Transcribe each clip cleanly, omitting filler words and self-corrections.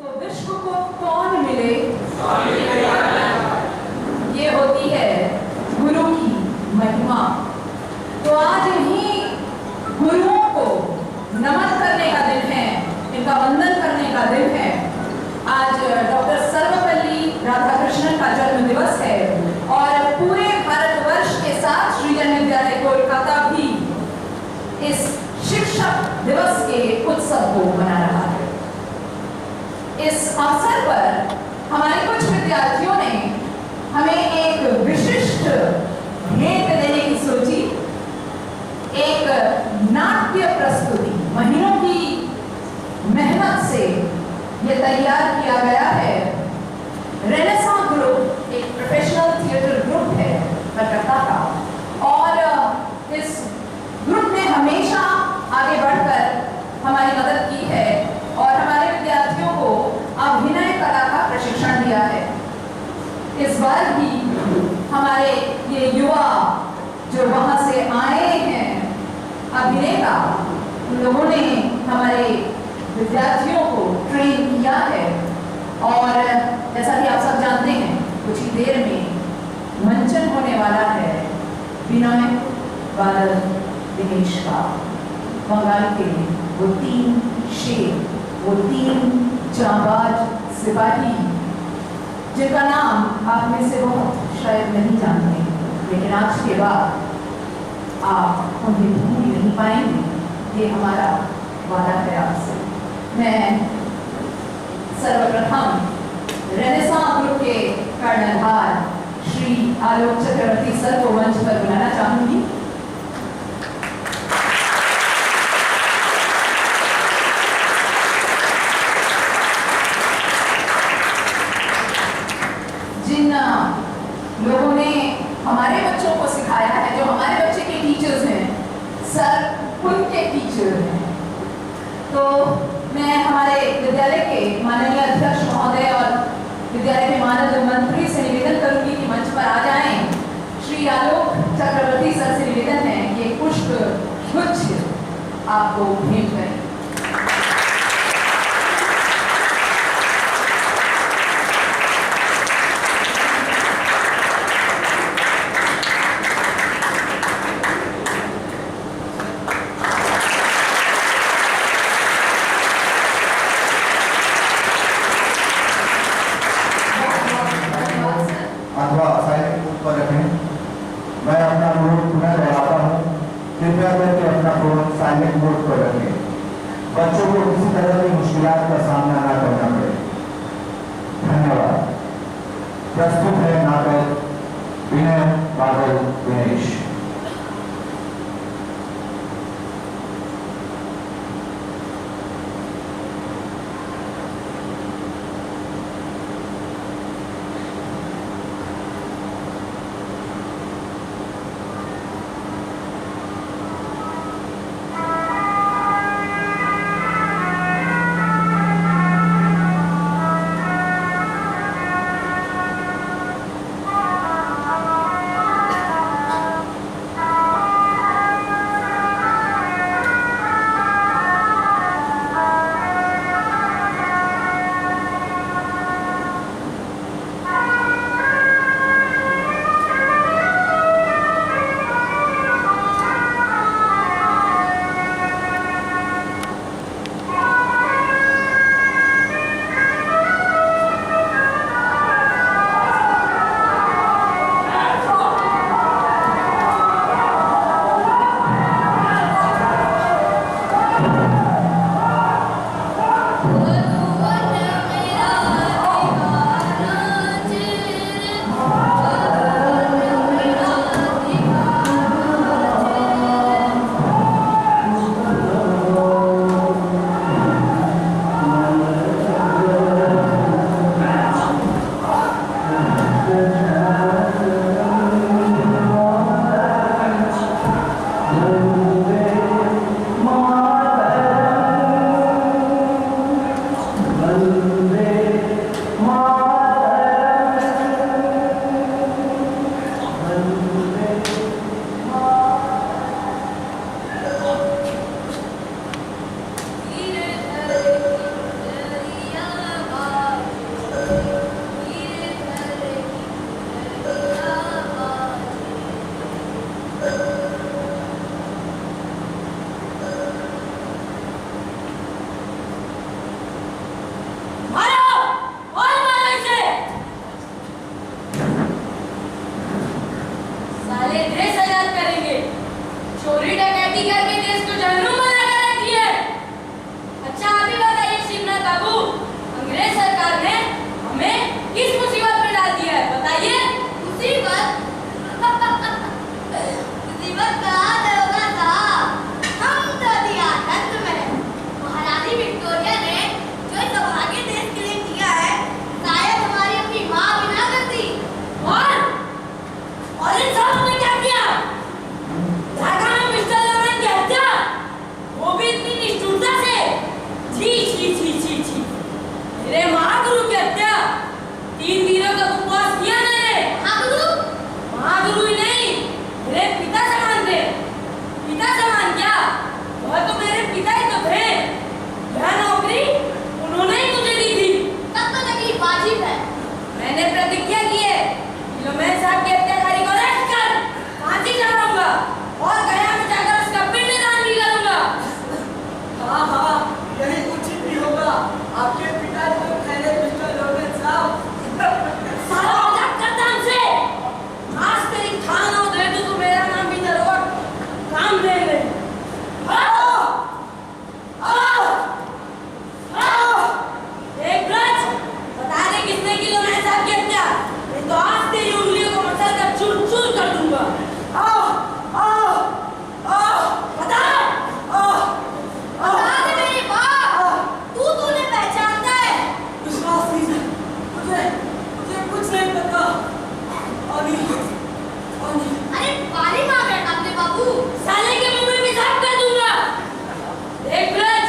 तो विश्व को कौन मिले, ये होती है गुरु की महिमा। तो आज इन्हीं गुरुओं को नमन करने का दिन है, इनका वंदन करने का दिन है। आज डॉक्टर सर्वपल्ली राधाकृष्णन का जन्म दिवस है और पूरे भारतवर्ष के साथ सृजन विद्यालय कोलकाता भी इस शिक्षक दिवस के उत्सव को मना रहा है। इस अवसर पर हमारे कुछ विद्यार्थियों ने हमें एक विशिष्ट भेंट देने की सोची। एक नाट्य प्रस्तुति, महीनों की मेहनत से ये तैयार किया गया है। रेनेसां ग्रुप एक प्रोफेशनल थिएटर ग्रुप है कलकत्ता का, और इस ग्रुप ने हमेशा आगे बढ़कर हमारी मदद की है और हमारे विद्यार्थियों को अभिनय कला का प्रशिक्षण दिया है। इस बार भी हमारे ये युवा जो वहां से आए हैं अभिनेता, उन लोगों ने हमारे विद्यार्थियों को ट्रेन किया है और जैसा कि आप सब जानते हैं कुछ ही देर में मंचन होने वाला है विनय बादल दिनेश का। बंगाल के वो 3 शेर, वो 3 जांबाज सिपाही जिनका नाम आप में से बहुत शायद नहीं जानते, लेकिन आज के बाद आप उन्हें भूल नहीं पाएंगे, ये हमारा वादा है आपसे। मैं सर्वप्रथम रेनेसां ग्रुप के कर्णधार श्री आलोक चक्रवर्ती सर को मंच पर बुलाना चाहूंगी। जिन लोगों ने हमारे बच्चों को सिखाया है, जो हमारे बच्चे के टीचर्स हैं, सर उनके टीचर हैं। तो मैं हमारे विद्यालय के माननीय अध्यक्ष महोदय और विद्यालय के मानद मंत्री से निवेदन करूंगी कि मंच पर आ जाएं। श्री आलोक चक्रवर्ती सर से निवेदन है कि पुष्प गुच्छ आपको भेंट करें। मैं अपना नोट पुनः दोहराता हूँ, कृपया करके अपना फोन साइलेंट मोड पर रखें। बच्चों को किसी तरह की मुश्किलात का सामना न करना पड़े। धन्यवाद। प्रस्तुत है नाटक विनय बादल दिनेश। मैंने प्रतिज्ञा की है कि लोमेन साहब के हत्याकारी को अरेस्ट कर फांसी चढ़ाऊंगा और गया में जाकर उसका पिंडदान भी करूंगा। हाँ हाँ, यही उचित भी होगा। आपके पिताजी को कहने मिस्टर लोमेन साहब। सारा मजाक करता हमसे। आज तेरी खाना दे दूं तो मेरा नाम भी दरोगा काम दे ले। एक ब्रज बता दे किसने की लोमेन साहब की हत्या। नहीं तो आज तेरी उंगलियों को मसल कर चूर चूर कर दूंगा। बता दे मेरी बात। तूने पहचानता है। विश्वास कीजिए, मुझे कुछ नहीं पता। अरे पानी मार रहे अपने बाबू। साले के मुंह में भी साफ कर दूंगा। एक ब्रज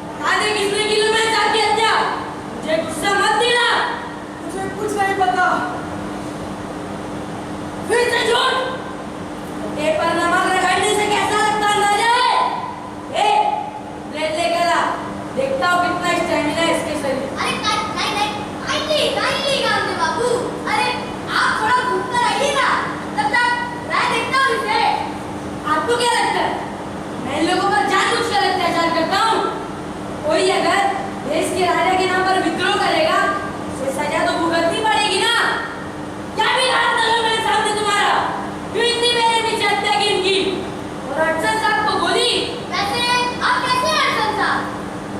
बता दे किसने की लोमेन साहब की हत्या। मुझे गुस्सा मत दिला। मुझे कुछ नहीं पता। फिर से झूठ। ये पर नमक रगड़ने से कैसा लगता अंदाजा है? ए, ब्लेड लेकर आ। देखता हूँ कितना स्टैमिना है इसके शरीर। अरे नहीं गांधी बाबू। अरे आप थोड़ा घूमकर आइए ना, तब तक मैं देखता हूँ इसे। आपको क्या लगता है मैं इन लोगों पर जानबूझकर अत्याचार करता हूँ? कोई अगर देश के राजा के नाम पर विद्रोह करेगा उसे सजा तो भुगतनी पड़ेगी ना। क्या भी हाथ डालो मेरे सामने तुम्हारा। क्यों इतनी मेरे पीछे हत्या की इनकी? और अड़सन साहब को गोली वैसे आप कैसे हरसन साहब?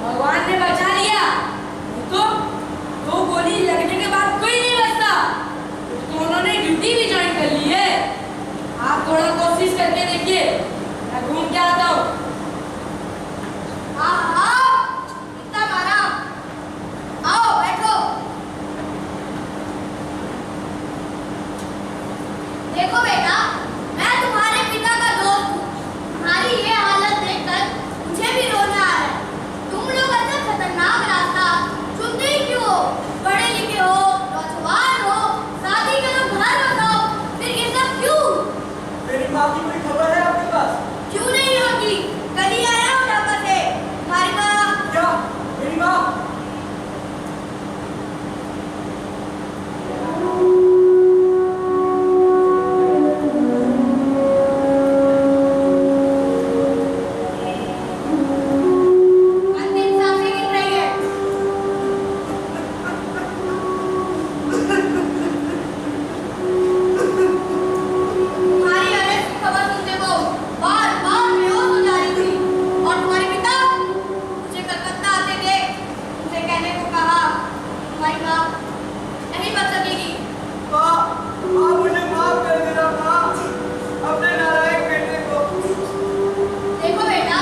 भगवान ने बचा लिया। नहीं तो दो गोली लगने के बाद कोई नहीं बचता। तो उन्होंने ड्यूटी भी ज्वाइन कर ली है। आप थोड़ा कोशिश करके देखिए, मैं घूम के आता हूँ। इतना मारा। आओ बैठो। देखो बेटा, मैं तुम्हारे पिता का दोस्त हूँ। तुम्हारी ये हालत देखकर मुझे भी रोना आ रहा है। तुम लोग ऐसा खतरनाक रास्ता चुनते ही क्यों हो? पढ़े लिखे हो, नौजवान हो, शादी करो, घर बसाओ, फिर ये सब क्यों? मेरी माँ की कोई खबर है आपके पास? क्यों नहीं होगी? कल ही आया हूँ ढाका से। तुम्हारी माँ क्या? मेरी माँ? अंतिम सांसें गिन रही है। तुम्हारी अरेस्ट की खबर सुनते वो बार बार बेहोश हो जा रही थी। और तुम्हारे पिता मुझे कलकत्ता आते थे, उनसे कहने को कहा तुम्हारी माँ नहीं बच सकेगी। माँ, मुझे माफ कर देना माँ, अपने नालायक बेटे को। देखो बेटा,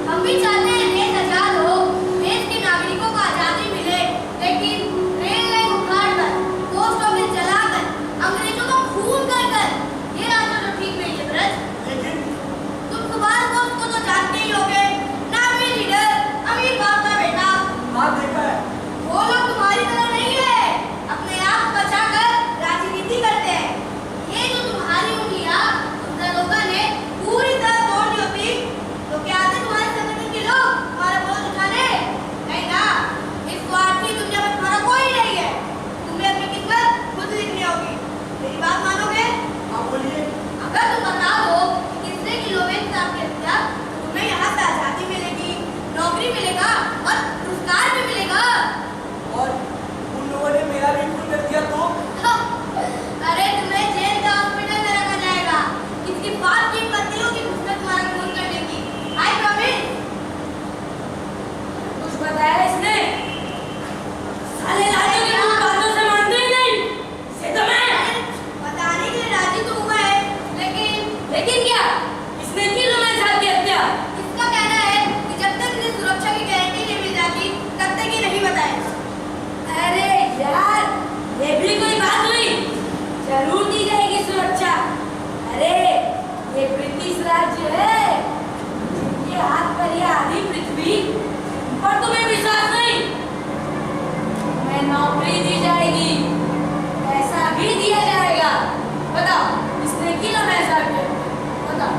हम भी चाहते हैं देश आजाद हो, देश के नागरिकों को आजादी मिले, लेकिन रेल लाइन उखाड़कर, पोस्ट ऑफिस जलाकर, अंग्रेजों का खून कर ये रास्ता तो ठीक नहीं है ब्रज। लेकिन तुम सुभाष बोस को तो जानते ही होगे, नामी लीडर, अमीर बाप का बेटा। हाँ देखा है। वो लोग तुम्हारी तरह नहीं है, अपने आप को बचाकर राजनीति करते हैं। ये जो तुम्हारी उंगलियां उस दरोगा ने पूरी तरह तोड़ दी होती, तो क्या आते तुम्हारे संगठन के लोग तुम्हारा बोझ उठाने? नहीं ना, इस स्वार्थी दुनिया में तुम्हारा कोई नहीं है। तुम्हें अपनी किस्मत खुद लिखनी होगी। मेरी बात मानोगे? आप बोलिए। अगर तुम बता दो कि किसने की लोमेन साहब की हत्या, तो तुम्हें यहाँ से आजादी मिलेगी, नौकरी मिलेगा और पुरस्कार भी मिलेगा। और उन लोगों ने मेरा भी खून कर दिया तो? अरे तुम्हें जेल का हॉस्पिटल में रखा जाएगा। इसकी बात की पत्नी होगी उसने तुम्हारा खून करने की। I promise. कुछ बताया इसने? साले लाजो की तुम बातों से मानते ही नहीं। इसे तो मैं बताने के लिए राजी तो हुआ है, लेकिन क्या इसने की लोमेन साहब की हत्या? इसका कहना है कि जब तक इसे सुरक्षा की गारंटी नहीं मिल जाती, तब तक ये नहीं बताएगा। अरे यार, ये भी कोई बात हुई? जरूर दी जाएगी सुरक्षा। अरे ये ब्रिटिश राज्य है, जिनके हाथ पर यह आधी पृथ्वी, उन पर तुम्हें विश्वास नहीं? तुम्हें नौकरी दी जाएगी, पैसा भी दिया जाएगा। बताओ इसने की लोमेन साहब की? बताओ।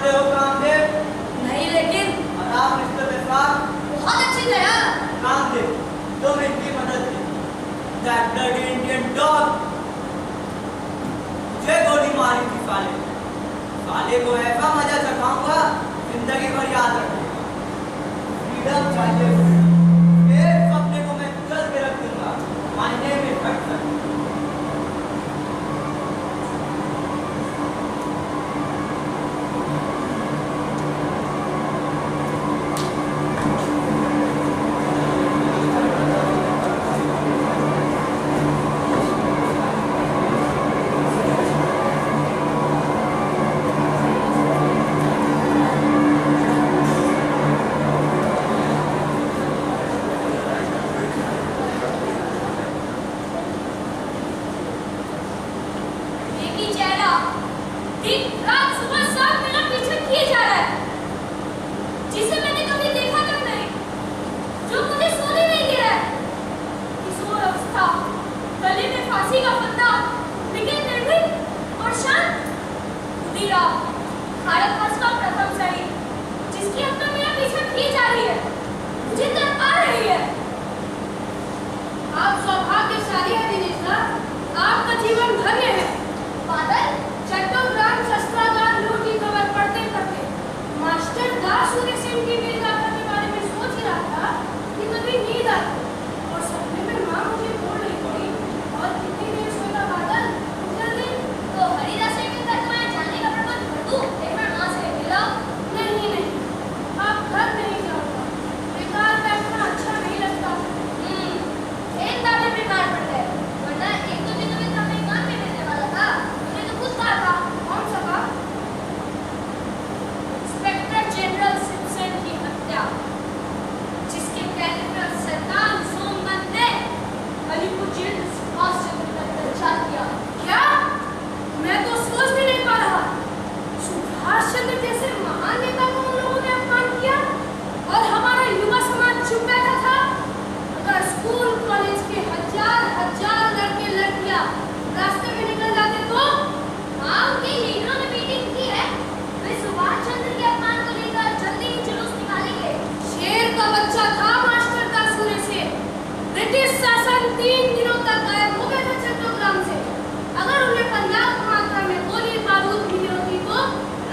जानते हो कामदेव? नहीं, लेकिन और आप मिस्टर विश्वास? बहुत अच्छी तरह। कामदेव, तुम इनकी मदद की। That bloody Indian dog! मुझे गोली मारी थी साले। साले को ऐसा मजा चखाऊंगा, जिंदगी भर याद रखेगा। फ्रीडम चाहिए मुझे। एक सपने को मैं जल के रख दूंगा। My name is Hudson. देखी चेहरा दिन रात सुबह शाम मेरा पीछे किए जा रहा है, जिसे मैंने कभी देखा तक नहीं, जो मुझे सोने नहीं दे रहा है। किशोर अवस्था, गले में फांसी का फंदा, लेकिन निर्भीक और शांत। खुदीरा, भारतवर्ष का प्रथम सैनिक, जिसकी हत्या मेरा पीछे की जा रही है, मुझे तड़पा रही है। आप सौभाग्यशाली हैं दिनेश, आपका जीवन धन्य है। बादल, चट्टोग्राम शस्त्रागार लूट की खबर पढ़ते पढ़ते मास्टर दास सूर्य सेन की वीर गाथा के बारे में सोच ही रहा था कि तभी नींद आई और सपने में माँ मुझे बोल रही थी, और कितनी देर सोएगा बादल, जल्दी तो हरिदास के घर में जाने का प्रबंध कर दूं। एक बार माँ से मिला। नहीं, आप घर नहीं जाओगे, बेकार बैठना अच्छा नहीं लगता। एक दावे बेकार पड़ता है, वरना एक दो दिन में हमें काम में मिलने वाला था। मुझे तो खुद कहा था। कौन सा था? इंस्पेक्टर जनरल सिम्पसन की हत्या, जिसके कैलेंडर सरदार सोमनाथ ने अलीपुर जेल में सुभाष चंद्र का दर्जा दिया। क्या? मैं तो सोच भी नहीं पा रहा। सुभाष चंद्र जैसे महान नेता को उन लोगों ने अपमान किया और हमारा युवा समाज चुप बैठा था। अगर स्कूल कॉलेज के हजार लड़के लड़कियां रास्ते में निकल जाते तो हाँ, उनके लीडरों ने मीटिंग की है, वे सुभाष चंद्र के अपमान को लेकर जल्दी ही जुलूस निकालेंगे। शेर का बच्चा था मास्टर दास सूर्य सेन। ब्रिटिश शासन 3 दिनों तक गायब हो गया था चट्टोग्राम से। अगर उन्हें पर्याप्त मात्रा में गोली बारूद मिली होती तो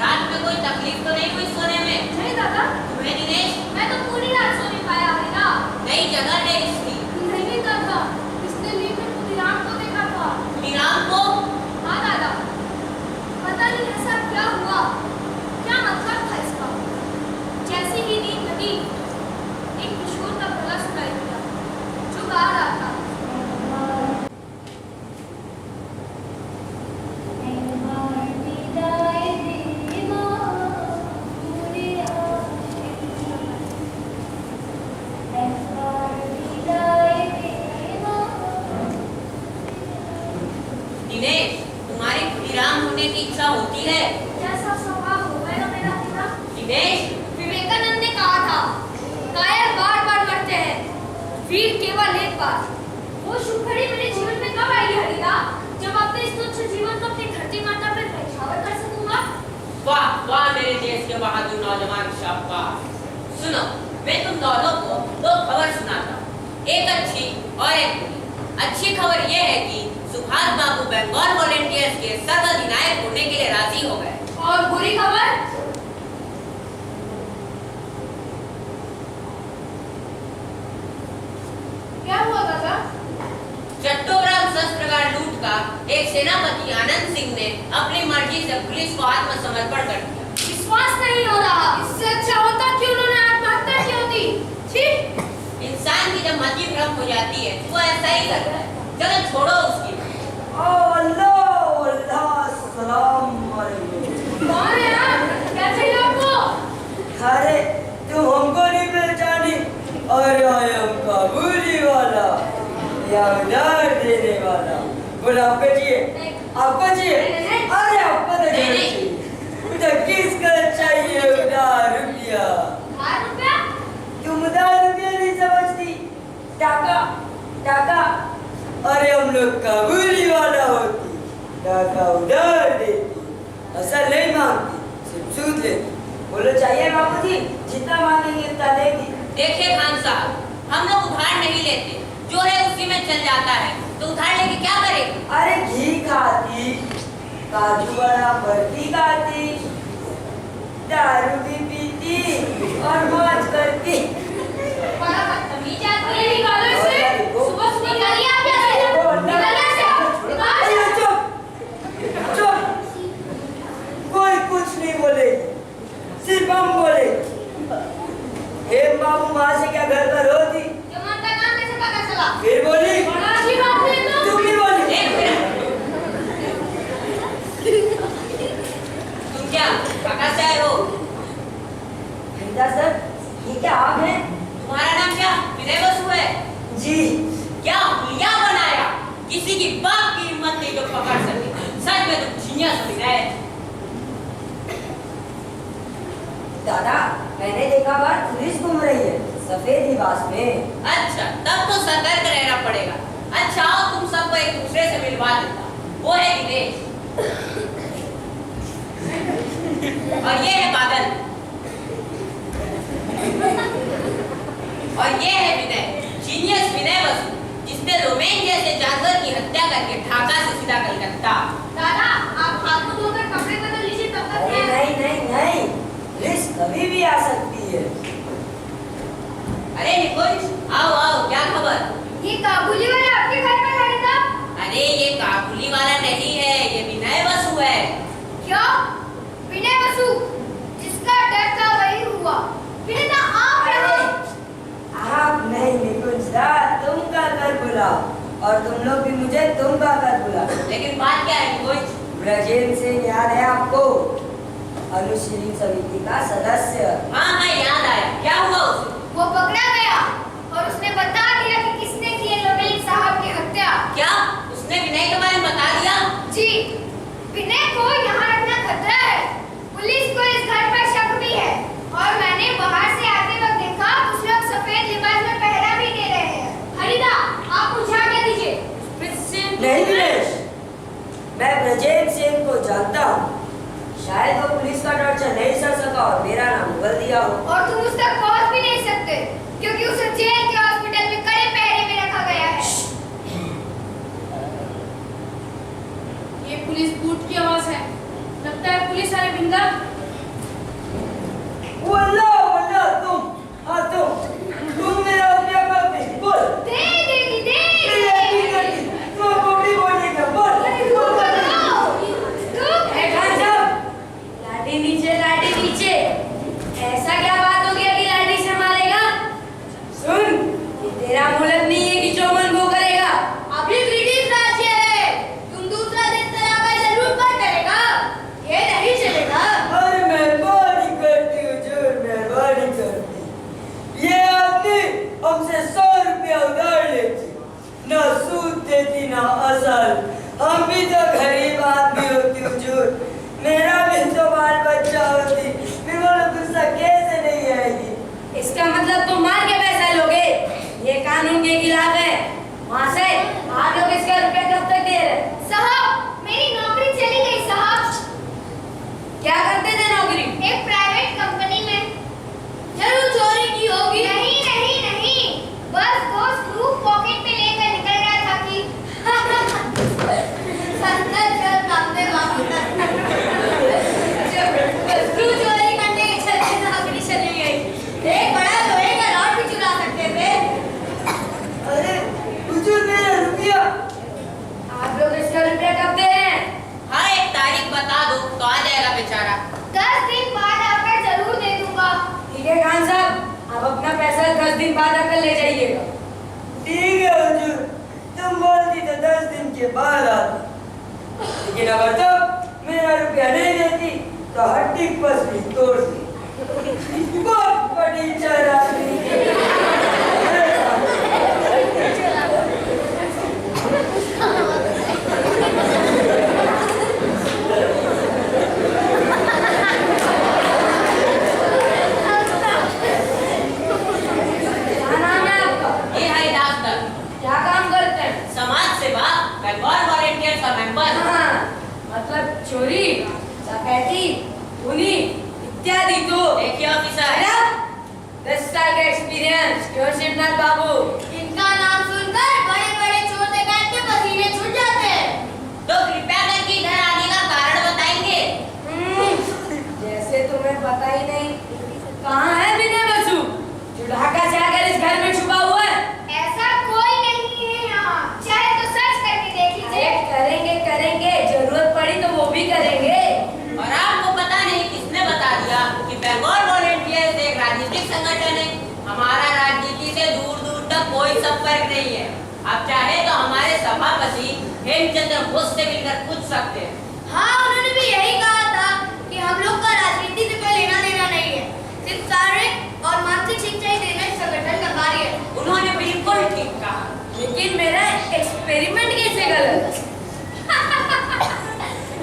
रात में कोई तकलीफ तो नहीं हुई सोने में? नहीं दादा, तुम्हें दिनेश? मैं तो पूरी रात सो नहीं पाया है ना। नई जगह है इसकी। नहीं दादा, इसने नींद में खुदीराम को देखा था। खुदीराम को? हाँ दादा, पता नहीं ऐसा क्या हुआ, क्या मतलब था इसका। जैसे ही नींद लगी, एक किशोर का गला सुनाई दिया जो गा रहा था। दिनेश, तुम्हारी खुदीराम होने की इच्छा होती है? जैसा स्वभाव हो गया मेरा पिता। दिनेश, विवेकानंद ने कहा था, कायर बार-बार मरते हैं, वीर केवल एक बार। वो शुभ घड़ी मेरे जीवन में कब आई हरिदा, जब अपने इस तुच्छ जीवन को अपनी धरती माता पर न्यौछावर कर सकूंगा। वाह वाह मेरे देश के बहादुर नौजवान, शाबाश। सुनो, मैं तुम दोनों को 2 खबर सुनाता हूँ, एक अच्छी और एक बुरी। अच्छी खबर यह है कि सुभाष बाबू बंगाल वॉलेंटियर्स के सर्वाधिनायक होने के लिए राजी हो गए। और बुरी खबर? क्या हुआ दादा? चट्टोग्राम शस्त्रागार लूट का एक सेनापति आनंद सिंह ने अपनी मर्जी से पुलिस को आत्मसमर्पण कर दिया। विश्वास नहीं हो रहा। इससे अच्छा होता कि उन्होंने आत्महत्या की होती। छी! इंसान की जब मति भ्रम हो जाती है वो ऐसा ही करता है। चलो छोड़ो उसकी। अल्लाह सलाम अलैकुम। कौन है आप? क्या चाहिए आपको? अरे तुम हमको नहीं पहचानी? अरे आई एम काबुली वाला, या उधार देने वाला। बोला आपको चाहिए? नहीं। आपको चाहिए? नहीं। अरे आपको तो नहीं, चाहिए। तो किसका चाहिए उधार रुपया? हजार रुपया? तुम उधार रुपया नहीं समझती, टाका टाका। अरे हम लोग काबुली वाला होती, टाका उधार देती, असल नहीं मांगती, सिर्फ सूद ले। बोलो चाहिए बाबूजी, जितना मांगेंगे उतना देंगे। देखिए खान साहब, हम लोग उधार नहीं लेते, जो है उसी में चल जाता है, तो उधार लेके क्या करें? अरे घी खाती, काजू बड़ा बर्फी खाती, दारू भी पीती और मौज करती। बड़ा बदतमीज आदमी है, निकालो इसे। सुबह निकालिए आप यहाँ से। निकालिए इसे। अरे चुप, चुप। कोई कुछ नहीं बोले, सिर्फ हम बोले। हेम बाबू माँ से क्या घर पर होती? जमान का नाम कैसे पता चला? फिर बोली, बड़ा अजीब आदमी है तो। तुम भी बोली। एक मिनट, तुम क्या कहाँ से आए हो? हरिदा सर, ये क्या आप हैं? तुम्हारा नाम क्या विनय बसु है? जी। क्या हुलिया बनाया? किसी की बाप की हिम्मत नहीं जो पकड़ सके। सच में तुम जीनियस हो विनय। दादा, मैंने देखा बार पुलिस घूम रही है सफेद लिबास में। अच्छा, तब तो सतर्क रहना पड़ेगा। अच्छा आओ, तुम सबको एक दूसरे से मिलवा देता। वो है विदेश और ये है बादल और ये है विनय, जीनियस विनय बसु, जिसने रोमेन जैसे जानवर की हत्या करके ढाका से सीधा कलकत्ता। दादा, आप हाथ को धोकर कपड़े बदल लीजिए तब तक। अरे नहीं नहीं नहीं, पुलिस कभी भी आ सकती है। अरे निकुंज, आओ आओ, क्या खबर? ये काबुली वाला आपके घर पर खरीदा? अरे ये काबुली वाला नहीं है, ये विनय बसु है। क्या? विनय बसु, जिसका डर था वही हुआ। विनय तो आप रहे। आप नहीं निकुंज दा, तुम का कर बुलाओ और तुम लोग भी मुझे तुम का कर बुलाओ। लेकिन बात क्या है निकुंज? ब्रजेल से याद है आपको? अनुशीलन समिति का सदस्य। हाँ हाँ, याद आया। क्या हुआ उसे? वो पकड़ा गया और उसने बता दिया कि किसने की है लोमेन साहब की हत्या। क्या उसने विनय के बारे में बता दिया? जी, विनय को यहाँ रखना खतरा है। पुलिस को इस घर पर शक भी है और मैंने बाहर से आते वक्त देखा कुछ लोग सफेद लिबास में पहरा भी दे रहे हैं। हरिदा, आप मुझे आगे दीजिए। नहीं दिनेश, मैं ब्रजेल सेन को जानता हूँ। शायद वो पुलिस का टॉर्चर नहीं सह सका और मेरा नाम बदल दिया हो। और तुम उस तक पहुंच भी नहीं सकते क्योंकि उसे जेल के हॉस्पिटल में कड़े पहरे में रखा गया है। ये पुलिस बूट की आवाज है, लगता है पुलिस वाले बिंदा। वल्ला तुम मेरा क्या करते? बोल। दे देगी, दे नहीं करती, तुम कोई बोलने का बोल। लाठी नीचे। ऐसा क्या बात हो गया कि लाठी से मारेगा? सुन, ये तेरा मुल्क नहीं है कि जो मन वो करेगा। अभी ब्रिटिश राज्य है, तुम दूसरा देश तराका इसे लूटपाट करेगा, ये नहीं चलेगा। अरे मेहरबानी करती हुजूर, मेहरबानी करती। ये आदमी हमसे 100 रुपया उधार लेती, ना सूद देती ना असल। हम भी तो गरीब आदमी होती हुजूर, मेरा भी तो बाल बच्चा होती, फिर वो लोग गुस्सा कैसे नहीं आएगी? इसका मतलब तुम मार के पैसा लोगे, ये कानून के खिलाफ है। वहाँ से आप लोग इसका रुपया कब तक दे रहे? साहब, मेरी नौकरी चली गई साहब। क्या करते थे नौकरी? एक प्राइवेट कंपनी में। जरूर चोरी की होगी। नहीं नहीं नहीं, बस दोस्त ग्रुप पॉकेट में लेकर निकल गया था कि संतर चल कांदे बाबू चोरी करने के चलते नौकरी चली गई। एक बड़ा लोहे का रॉड भी चुरा सकते थे। अरे हुजूर, मेरा रुपया। आप लोग इसका रुपया कब दे रहे हैं? हाँ, एक तारीख बता दो तो आ जाएगा बेचारा। 10 दिन बाद आकर जरूर दे दूंगा। ठीक है खान साहब, आप अपना पैसा 10 दिन बाद आकर ले जाइएगा। ठीक है हुजूर, तुम बोलती तो 10 दिन के बाद आती, लेकिन अगर तुम मेरा रुपया नहीं देती तो हड्डी पसली तोड़ दी। बहुत बड़ी चरागी। क्या नाम है आपका? ये हरिदास दत्त, क्या काम करते हैं? समाज सेवा, बेंगॉल वॉलंटियर्स का मेंबर। हाँ, मतलब चोरी, डकैती, खूनी, ऑफिसर। 10 साल का एक्सपीरियंस। क्यों शिवनाथ बाबू? इनका नाम सुनकर बड़े-बड़े छोटे काट के पसीने छूट जाते हैं। तो कृपया करके इधर आने का कारण बताएंगे। जैसे तुम्हें पता ही नहीं। कहाँ है विनय बसु जो ढाका से आकर इस घर में छुपा हुआ है? ऐसा कोई नहीं है यहाँ। चाहे तो सर्च करके देख लीजिए। करेंगे, जरूरत पड़ी तो वो भी करेंगे। और आपको पता नहीं किसने बता दिया कि बंगाल वॉलंटियर्स एक राजनीतिक संगठन है। हमारा राजनीति से दूर दूर तक कोई संपर्क नहीं है। आप चाहे तो हमारे सभापति हेमचंद्र घोष से मिलकर पूछ सकते हैं। हाँ, उन्होंने भी यही कहा था कि हम लोग का राजनीति से कोई लेना देना नहीं है। सिर्फ शारीरिक और मानसिक शिक्षा ही देना इस संगठन का कार्य है। उन्होंने बिल्कुल ठीक कहा। लेकिन मेरा एक्सपेरिमेंट कैसे गलत?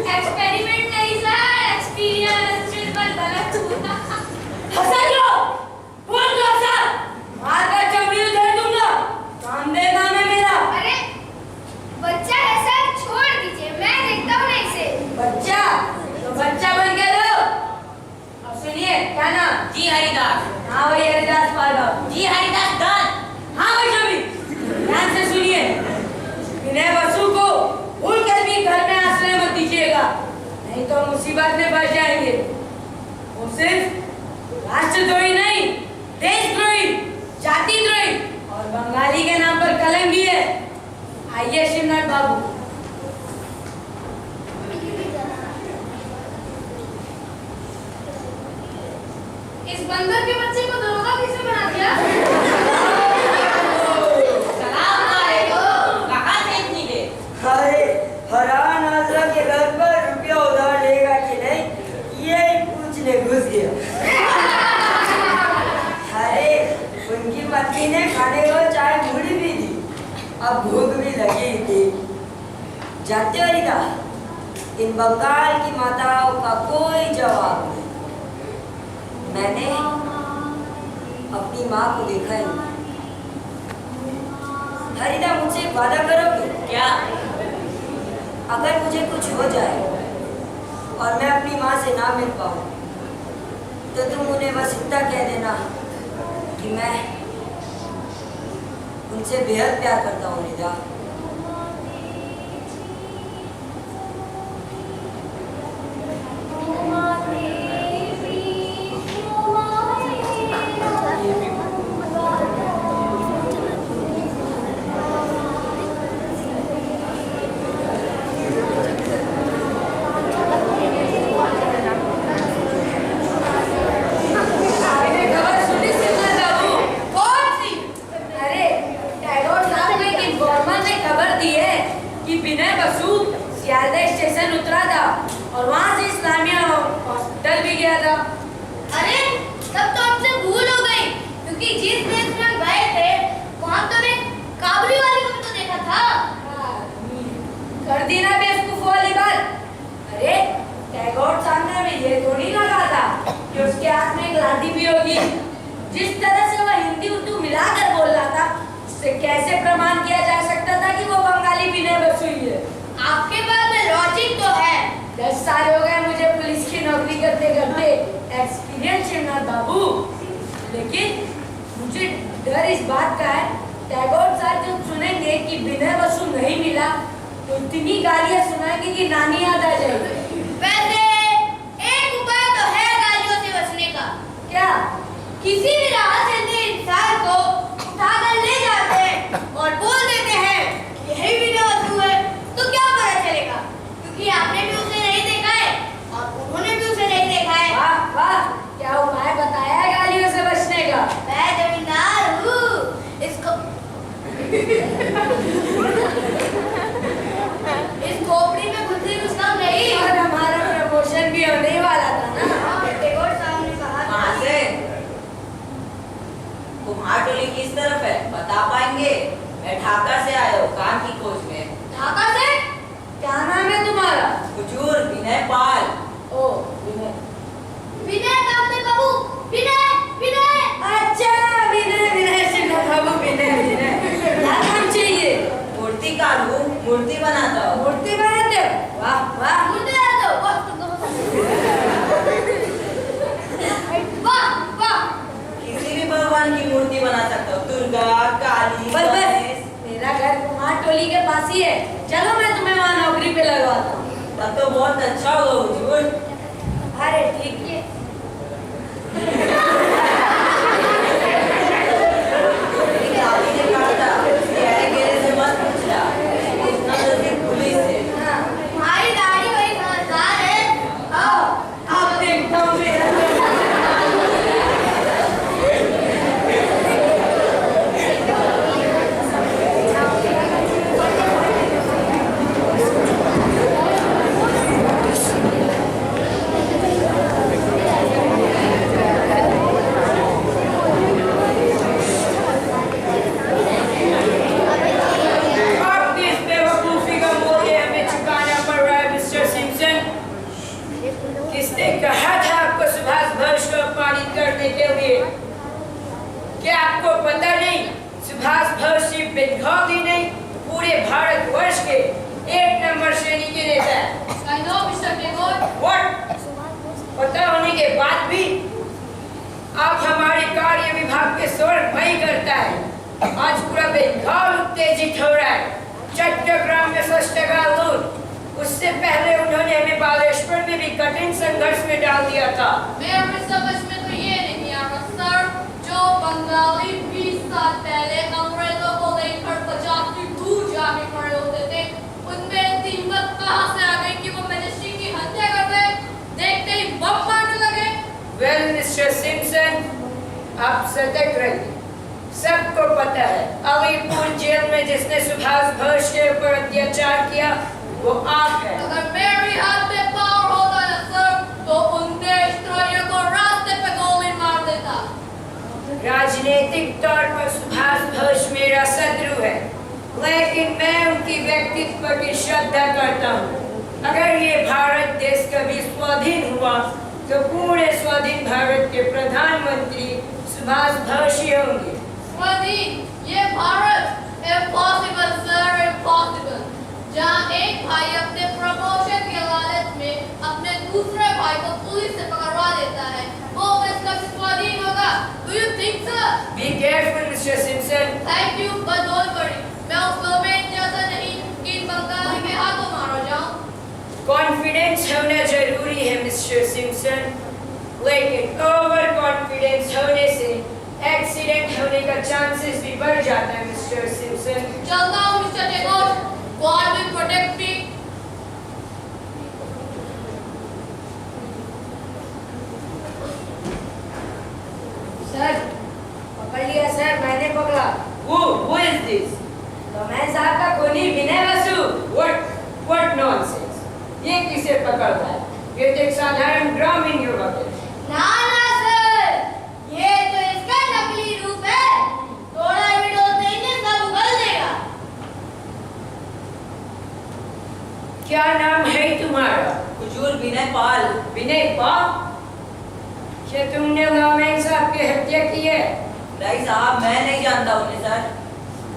एक्सपेरिमेंट नहीं सर, एक्सपीरियंस बिल्कुल गलत हुआ। हंसा क्यों? बोल दो सर। मारकर चमड़ी उधेड़ दूंगा। काम देगा मैं मेरा। अरे बच्चा है सर, छोड़ दीजिए, मैं देखता हूँ ना इसे। बच्चा तो बच्चा बन के रहो। अब सुनिए, क्या नाम? जी हरिदास। हाँ भाई हरिदास भार्गव। जी हरिदास दत्त। हाँ भाई सभी ध्यान से सुनिए। विनय बसु को भूल कर भी घर में आश्रय मत दीजिएगा, नहीं तो मुसीबत में फंस जाएंगे। वो सिर्फ राष्ट्रद्रोही नहीं, देशद्रोही, जातिद्रोही और बंगाली के नाम पर कलंकी है। आइए शिवनाथ बाबू। इस बंदर के बच्चे को दरोगा किसने बना दिया? सलाम वालेकुम। कहाँ से इतनी देर? अरे फरहान आजरा के घर पर रुपया उधार लेगा कि नहीं ये पूछने घुस गया। अरे उनकी पत्नी ने खाने को चाय मुड़ी भी दी, अब भूख भी लगी थी। जानते हो रीता, इन बंगाल की माताओं का कोई जवाब नहीं। मैंने अपनी माँ को देखा ही नहीं। हरिदा मुझसे एक वादा करोगे? क्या? अगर मुझे कुछ हो जाए और मैं अपनी माँ से ना मिल पाऊँ तो तुम उन्हें बस इतना कह देना कि मैं उनसे बेहद प्यार करता हूँ रिदा। स्टेशन उतरा था और वहां से इस्लामिया हॉस्पिटल भी गया था। अरे तब तो हमसे भूल हो गई, क्योंकि जिस देश में हम गए थे वहां तो मैं काबुली वाली को भी तो देखा था। कर दी ना बेवकूफ वाली बात। अरे टैगोर सामने में ये तो नहीं लगा था कि उसके हाथ में एक लाठी भी होगी। जिस तरह से वह हिंदी उर्दू मिलाकर बोल रहा था, उससे कैसे प्रमाण किया जा सकता था कि वो बंगाली विनय बसु ही है। आपके पास में लॉजिक तो है। 10 साल हो गए मुझे पुलिस की नौकरी करते करते, एक्सपीरियंस शिवनाथ बाबू। लेकिन मुझे डर इस बात का है, टैगोर साहब जब सुनेंगे कि विनय बसु नहीं मिला तो इतनी गालियां सुनाएंगे कि नानी याद आ जाएगी। वैसे एक उपाय तो है गालियों से बचने का। क्या? किसी भी राह चलते इंसान को उठाकर ले जाते हैं और बोल देते हैं यही विनय बसु है, तो क्या पता चलेगा? क्योंकि आपने भी उसे नहीं देखा है और उन्होंने भी उसे नहीं देखा है। वाह वाह, क्या उपाय बताया है गालियों से बचने का? मैं जमींदार हूँ, इसको इस खोपड़ी में बुद्धि घुसना नहीं। और हमारा प्रमोशन भी होने वाला था ना। टैगोर साहब ने कहा था। कहाँ से? कुम्हारटोली किस तरफ है बता पाएंगे? मैं ढाका से आया हूँ काम की खोज में। ढाका से? क्या नाम है तुम्हारा? हुजूर विनय पाल। ओ विनय। विनय कामदेव बाबू, विनय विनय। अच्छा विनय, विनय शिवनाथ बाबू, विनय विनय। क्या काम चाहिए? मूर्तिकार हूँ, मूर्ति बनाता हूँ। मूर्ति बनाते हो? वाह वाह। मुझे याद हो, वाह वाह बना सकता हूँ, दुर्गा, काली, बस गणेश। मेरा घर कुमारटोली के पास ही है, चलो मैं तुम्हें वहाँ नौकरी पे लगवाता हूँ। तब तो बहुत अच्छा होगा हुजूर। अरे ठीक है। आपने कहा था गहरे गहरे से मत पूछना, इतना जल्दी पुलिस है। हाँ, तुम्हारी दाढ़ी बड़ी समझदार है। आओ, आप देखता हूँ मेरा। अब इस बेवकूफी का मूल्य हमें चुकाना पड़ रहा है मिस्टर सिम्पसन। किसने कहा था आपको सुभाष घोष को अपमानित करने के लिए? क्या आपको पता नहीं सुभाष घोष सिर्फ बंगाली नहीं, पूरे भारतवर्ष के 1 नंबर श्रेणी के नेता हैं। I know, Mr. Gregor. What? पता होने के बाद भी आप हमारे कार्य विभाग के स्वर्ग भय करता है। आज पूरा बंगाल उत्तेजित हो रहा है। चट्टग्राम में सस्टगालूर, उससे पहले उन्होंने हमें बालेश्वर में भी कठिन संघर्ष में डाल दिया था। मेरे समझ में तो ये नहीं आ रहा सर, जो बंगाली 20 साल पहले अंग्रेजों को लेकर पंजाब की दूर जाके खड़े होते थे, उनमें हिम्मत कहाँ से आ गई कि वो मिनिस्ट्री की हत्या कर गए, देखते ही बम मारने लगे। वेल मिस्टर सिम्पसन, आप सतर्क रहिए। सबको पता है अलीपुर जेल में जिसने सुभाष घोष के ऊपर अत्याचार किया वो आप है। अगर मेरे हाथ में पावर होता ना सर, तो उन देशद्रोहियों को रास्ते पे गोली मार देता। राजनीतिक तौर पर सुभाष घोष मेरा शत्रु है, लेकिन मैं उनकी व्यक्तित्व की श्रद्धा करता हूँ। अगर ये भारत देश कभी स्वाधीन हुआ तो पूरे स्वाधीन भारत के प्रधानमंत्री सुभाष घोष ही होंगे। स्वाधीन ये भारत इम्पॉसिबल सर, इम्पॉसिबल। जहाँ एक भाई अपने प्रमोशन के लालच में अपने दूसरे भाई को पुलिस से पकड़वा देता है, वो देश कभी स्वाधीन होगा? Do you think so? Be careful, Mr. Simpson. Thank you, but don't worry. मैं उस गवर्नमेंट जैसा नहीं कि इन बंगाली के हाथों मारा जाऊं। कॉन्फिडेंस होना जरूरी है मिस्टर सिम्पसन, लेकिन ओवर कॉन्फिडेंस होने से एक्सीडेंट होने का चांसेस भी बढ़ जाता है मिस्टर सिम्पसन। चलता हूँ mister Tagore, God will protect me. Sir, पकड़ लिया सर, मैंने पकड़ा। Who is this? तो मैं साहब का खूनी विनय बसु। What nonsense? ये किसे पकड़ता है? ये तो एक साधारण ग्रामीण युवक है। ना ना सर, ये तो इसका नकली रूप है। थोड़ा भी डोलते ही सब उगल देगा। क्या नाम है तुम्हारा? हुजूर विनय पाल। विनय पाल? क्या तुमने लॉमेन साहब की हत्या की है? नहीं साहब, मैं नहीं जानता उन्हें सर।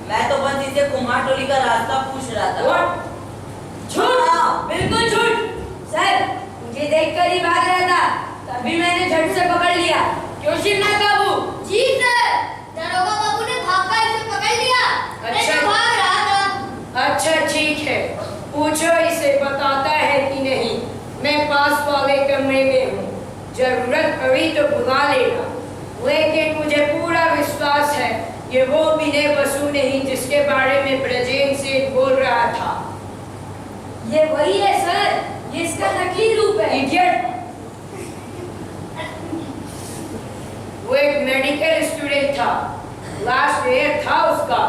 मैं तो बस इसे कुमारटोली का रास्ता पूछ रहा था। What? झूठ, बिल्कुल झूठ। सर, मुझे देखकर ही भाग रहा था, तभी मैंने झट से पकड़ लिया। क्यों शिवनाथ बाबू? जी सर, दरोगा बाबू ने भागकर इसे पकड़ लिया। मैं अच्छा। तो भाग रहा था। अच्छा ठीक है, पूछो इसे बताता है कि नहीं। मैं पास वाले कमरे में हूँ, जरूरत पड़ी तो बुला लेगा। लेकिन मुझे पूरा विश्वास है ये वो विनय बसु नहीं जिसके बारे में ब्रजेन सेठ बोल रहा था। ये वही है सर, ये इसका नकली रूप है। इडियट! वो एक मेडिकल स्टूडेंट था, लास्ट ईयर था उसका।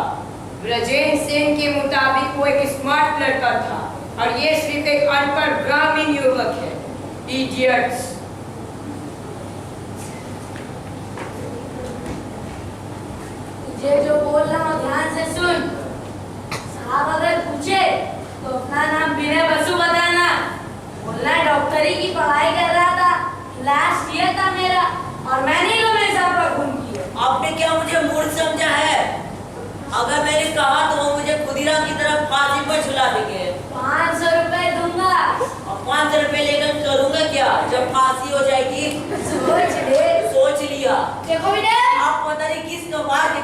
ब्रजेन सेन के मुताबिक वो एक स्मार्ट लड़का था और ये सिर्फ एक अनपढ़ ग्रामीण युवक है। इडियट्स! तुझे जो बोल रहा हूँ ध्यान से सुन। साहब अगर पूछे तो अपना नाम विनय बसु बताना। बोलना डॉक्टरी की पढ़ाई कर रहा था, लास्ट ईयर था मेरा, और मैंने ही लॉमेन साहब का खून किया। आपने क्या मुझे मूर्ख समझा है? अगर मैंने कहा तो वो मुझे खुदीराम की तरफ फांसी पर झुला देंगे। 500 रुपए दूंगा। और 500 रुपए लेकर करूंगा क्या जब फांसी हो जाएगी? सोच ले। सोच लिया। देखो विनय, आप पता नहीं किस कबार के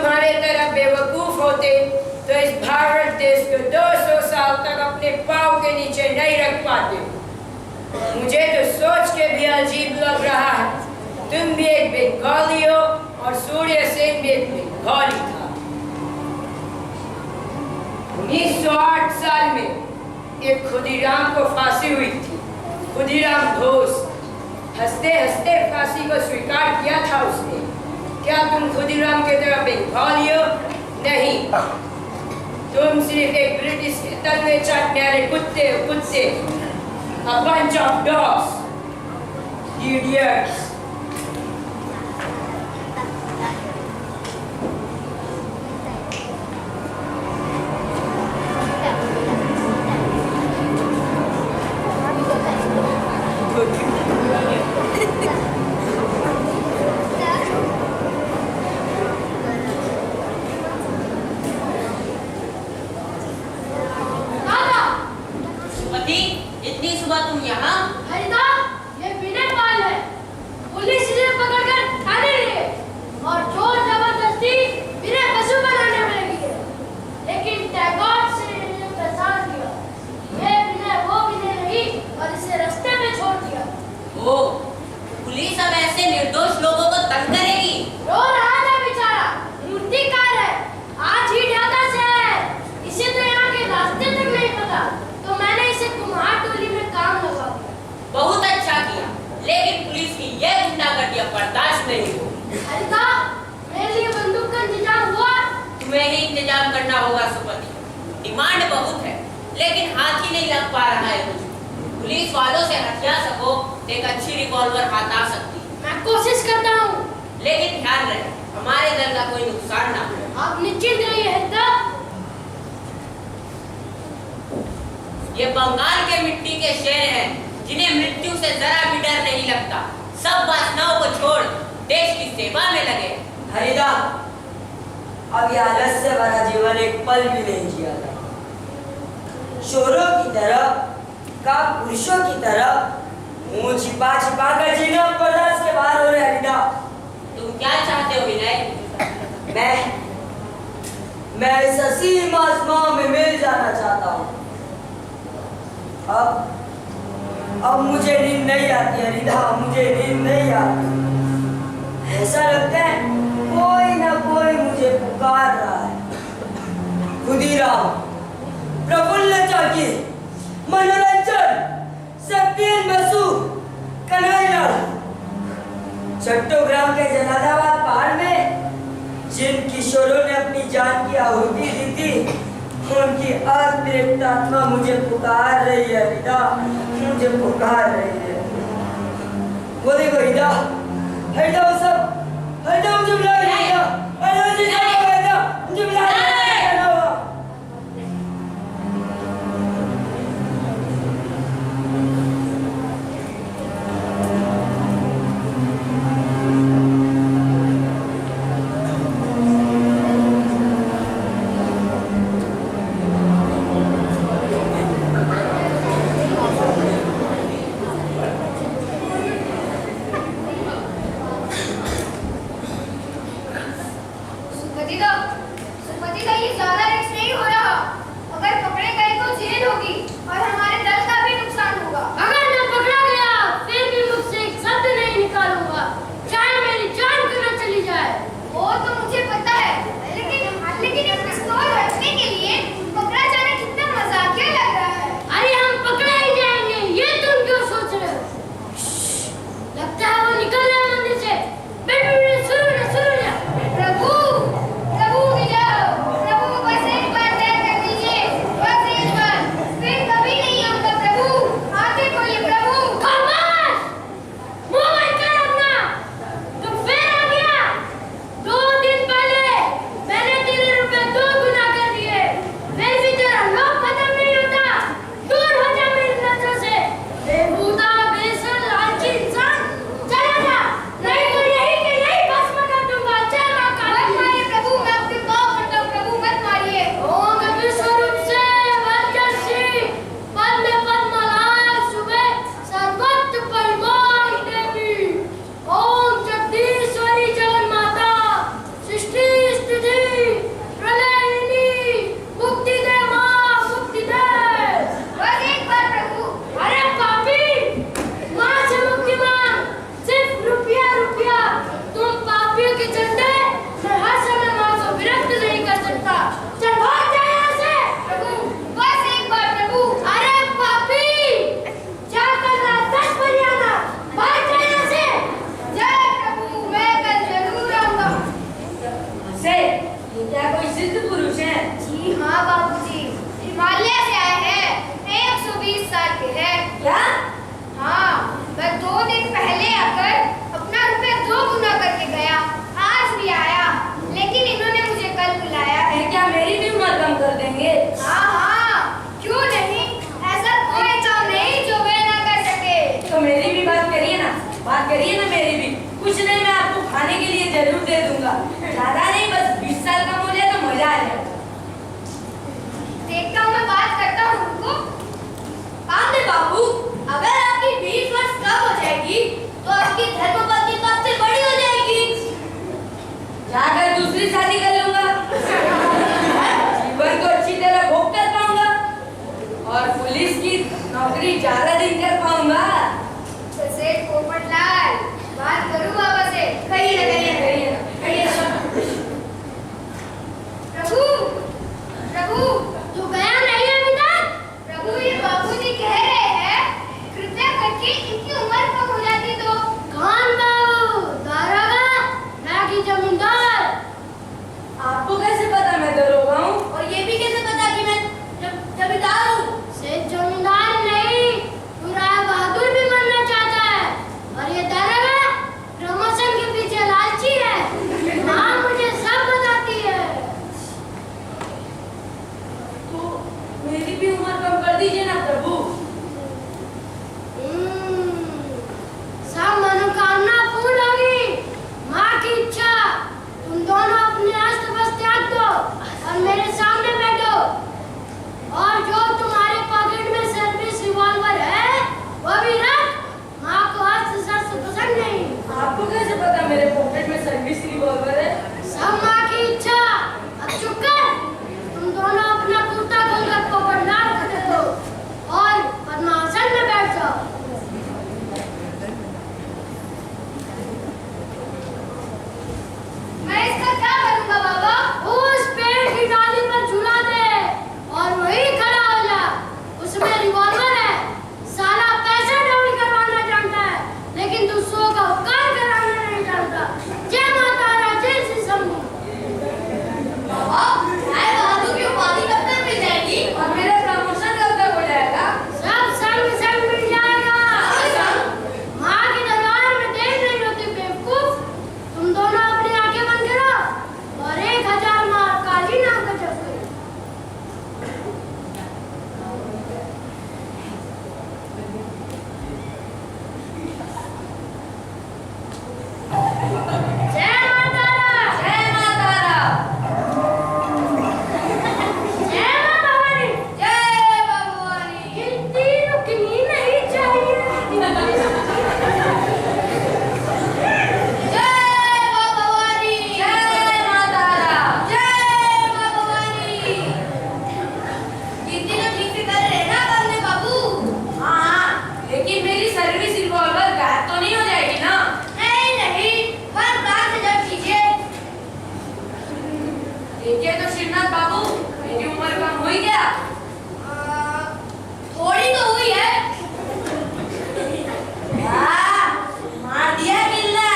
तुम्हारे तरह बेवकूफ होते तो इस भारत देश को 200 साल तक अपने पाँव के नीचे नहीं रख पाते। मुझे तो सोच के भी अजीब लग रहा है, तुम भी एक बंगाली हो और सूर्य सेन भी एक बंगाली था। 1908 साल में एक खुदीराम को फांसी हुई थी, खुदीराम घोष। हंसते हंसते फांसी को स्वीकार किया था उसने। क्या तुम खुदीराम के तरह बंगाली हो? नहीं, तुम सिर्फ एक ब्रिटिश के तलवे चाटने वाले कुत्ते हो, कुत्ते। A bunch of dogs, idiots. सुमति, इतनी सुबह तुम यहाँ? हरिदा, ये विनय पाल है। पुलिस ने पकड़कर थाने ले गए और जोर जबरदस्ती विनय पशु बनाने में लगी है। लेकिन टैगोर से इन्हें पहचान दिया। ये विनय वो विनय नहीं और इसे रास्ते में छोड़ दिया। ओ, पुलिस अब ऐसे निर्दोष लोगों को तंग करेगी? रो रहा था बेचारा, मूर्तिकार है, आज ही ढाका से आया है। इसे तो यहाँ के रास्ते तक नहीं पता, तो मैंने इसे कुम्हार टोली में काम लगा दिया। बहुत अच्छा किया, लेकिन पुलिस की यह गुंडागर्दी अब बर्दाश्त नहीं होगी। हरिदा, मेरे लिए बंदूक का इंतजाम हुआ? तुम्हें ही इंतजाम करना होगा सुमति। डिमांड बहुत है, लेकिन हाथ ही नहीं लग पा रहा है मुझे। पुलिस वालों से हथिया सको तो एक अच्छी रिवॉल्वर हाथ आ सकती है। मैं कोशिश करता हूँ, लेकिन ध्यान रहे हमारे दल का कोई नुकसान ना हो। आप निश्चिंत रहिए हरिदा। ये बंगाल के मिट्टी के शेर हैं, जिन्हें मृत्यु से जरा भी डर नहीं लगता। सब वासनाओं को छोड़ देश की सेवा में लगे। हरिदा, अब यह आलस से भरा जीवन एक पल भी नहीं जिया था। शोरों की तरह, का पुरुषों की तरह मुंह छिपा छिपा कर जीना बर्दाश्त के बाहर हो रहे। हरिदा, तुम क्या चाहते हो विनय? मैं इस असीम आसमां में मिल जाना चाहता हूँ। अब मुझे नींद नहीं आती हरिदा, मुझे नींद नहीं आती। ऐसा लगता है कोई ना कोई मुझे पुकार रहा है। खुदीराम, प्रफुल्ल चाकी, मनोरंजन, सत्येन बसु, कन्हैयालाल, चट्टोग्राम के जलालाबाद पहाड़ में जिन किशोरों ने अपनी जान की आहुति दी थी, उनकी अतृप्त आत्मा मुझे पुकार रही है हरिदा, मुझे पुकार रही है। वो देखो हरिदा, हरिदा वो सब, हरिदा मुझे बुला रही है, हरिदा मुझे बुला रही है। सुमति जरूर दे दूंगा। ज्यादा नहीं, बस 20 साल का हो जाए तो मजा आ जाए। देखता हूँ, मैं बात करता हूँ उनको। कामदेव बाबू, अगर आपकी 20 वर्ष कम हो जाएगी तो आपकी धर्मपत्नी तो आपसे बड़ी हो जाएगी। जाकर दूसरी शादी कर लूंगा, जीवन को अच्छी तरह भोग कर पाऊंगा और पुलिस की नौकरी ज्यादा दिन कर पाऊंगा। तो सेठ पोपटलाल, बात करूँ बाबा से? कहिए ना, कहिए ना, कहिए ना, कहिए ना। प्रभु, प्रभु, तू गया नहीं अभी तक? प्रभु, ये बाबूजी कह रहे हैं कृपया करके इनकी उम्र कम हो जाती तो। कौन बाबू? दारोगा ना कि जमींदार? आपको कैसे पता मैं दरोगा हूँ? और ये भी कैसे पता कि मैं जमींदार हूँ? सिर्फ जमींदार नहीं, तू राय बहादुर भी बनना चाहता है। और ये दारोगा प्रमोशन के पीछे लालची है। माँ मुझे सब बताती है। तो मेरी भी उम्र कम कर दीजिए ना प्रभु। सब मनोकामना पूर्ण होगी। माँ की इच्छा। तुम दोनों अपने अस्त वस्त्र त्याग दो और मेरे सामने बैठो। और जो तुम्हारे पॉकेट में सर्विस रिवॉल्वर है वो भी रख। माँ को अस्त्र शस्त्र पसंद नहीं। आपको कैसे पता मेरे पॉकेट में सर्विस रिवॉल्वर है? सब माँ की इच्छा। अब चुप कर। तुम दोनों अपना कुर्ता खोलकर पोपटलाल को दे दो और पद्मासन में बैठ जाओ। मैं इसका क्या करूंगा बाबा? उस पेड़ की डाली पर झूला दे और वही खड़ा हो जा। उसमें रिवॉल्वर है। साला पैसा डबल करवाना जानता है, लेकिन दूसरों का उपकार कराना नहीं जानता। जय माता राजे श्री शंभू। बाबा, राय बहादुर की उपाधि कब तक मिल जाएगी? और मेरा प्रमोशन कब तक हो जाएगा? सब संग संग मिल जाएगा। माँ के दरबार में देर नहीं होती बेवकूफ। तुम दोनों अपनी आंखें बंद करो और 1000 मार काली नाम का जप करो। जय माता रा, जय माता रा, जय माँ भवानी, जय भगवानी। गिनती रुकनी नहीं चाहिए। जय माँ भवानी, जय माता रा। जय माँ भवानी। गिनती तो ठीक से कर रहे ना कामदेव बाबू? हाँ, लेकिन मेरी सर्विस रिवॉल्वर गायब तो नहीं हो जाएगी ना? नहीं नहीं, हर बार से जब कीजिए। देखिए तो श्रीनाथ बाबू, मेरी उम्र कम हुई क्या? थोड़ी तो हुई है। मार दिया किल्ला।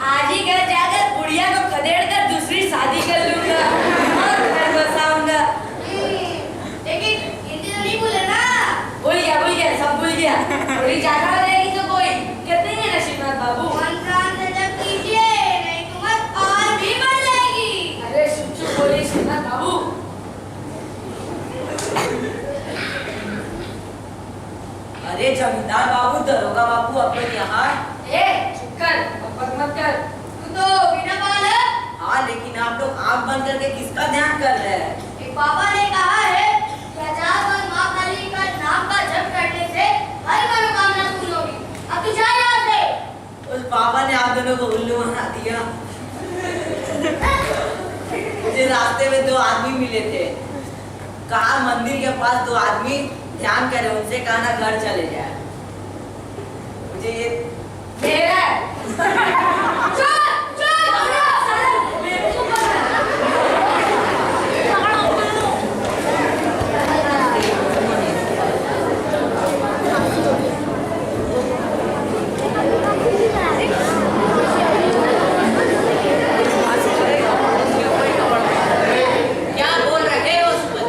आज ही घर जाकर बुढ़िया को खदेड़ कर दूसरी शादी कर लूंगा और घर बसाऊंगा। लेकिन गिनती तो नहीं भूले ना। भूल गया, सब भूल गया। थोड़ी ज्यादा हो जाएगी तो कोई दिक्कत नहीं है ना श्रीनाथ बाबू? मन प्राण से जब कीजिए, नहीं तो मत और भी बढ़ जाएगी। अरे चुप चुप बोलिए श्रीनाथ बाबू। अरे जमींदार बाबू, दरोगा बाबू अपन यहाँ। ए चुप कर, बकबक मत कर। तू तो बिना बाल है। हाँ, लेकिन आप लोग आंख बंद करके किसका ध्यान कर रहे हैं? एक पापा ने कहा है कि आजाद और माँ काली का नाम का जप करने से हर मनोकामना पूरी होगी। अब तू जा यहाँ से। उस बाबा ने आप दोनों को उल्लू बना दिया। मुझे रास्ते में 2 आदमी मिले थे। कहा मंदिर के पास 2 आदमी ध्यान करे, उनसे कहा ना घर चले जाए। मुझे ये मेरा है। चल चल क्या बोल रहे हो सुमति?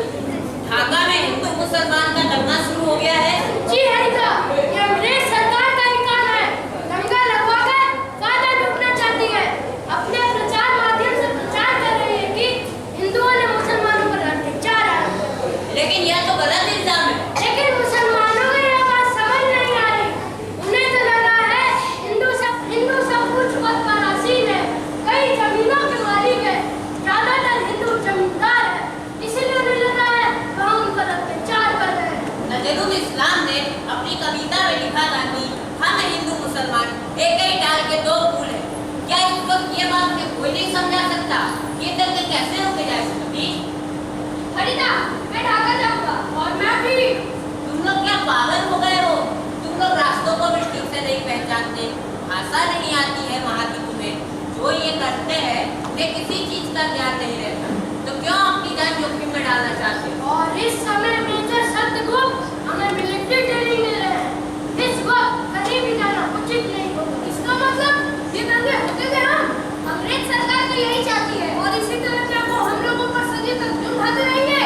ढाका में हिंदू मुसलमान का दंगा शुरू हो गया है। जी हरिका, ये अंग्रेज सरकार का ही काम है। दंगा लगवाकर फायदा लूटना चाहती है। अपने प्रचार माध्यम से प्रचार कर रही है कि हिंदुओं ने मुसलमानों पर अत्याचार है। लेकिन यह तो गलत इल्जाम है। लेकिन मुसलमानों को यह बात समझ नहीं आ रही। उन्हें तो लगा है हिंदू सब कुछ पद पर आसीन है। कई बेगम इस्लाम ने अपनी कविता में लिखा था कि हम हिंदू मुसलमान एक ही डाल के दो फूल है। क्या इस वक्त ये बात में कोई नहीं समझा सकता कि ये दंगे कैसे रोके जा सकते? फरीदा, मैं ढाका जाऊंगा और मैं भी। तुम लोग क्या पागल हो गए हो? तुम लोग रास्तों को भी ठीक से नहीं पहचानते, भाषा नहीं आती है वहाँ की तुम्हें। जो ये करते हैं उन्हें किसी चीज का ज्ञान नहीं रहता, तो क्यों अपनी जान जोखिम में डालना चाहते हो? और इस समय मेजर सत्यगुप्त हमें मिलिट्री ट्रेनिंग दे रहे हैं। इस वक्त कहीं भी जाना उचित नहीं होगा। इसका मतलब ये दंगे होते थे हम। अंग्रेज सरकार तो यही चाहती है और इसी तरह क्या वो हम लोगों पर सदी तक जुल्म ढाते रहेंगे?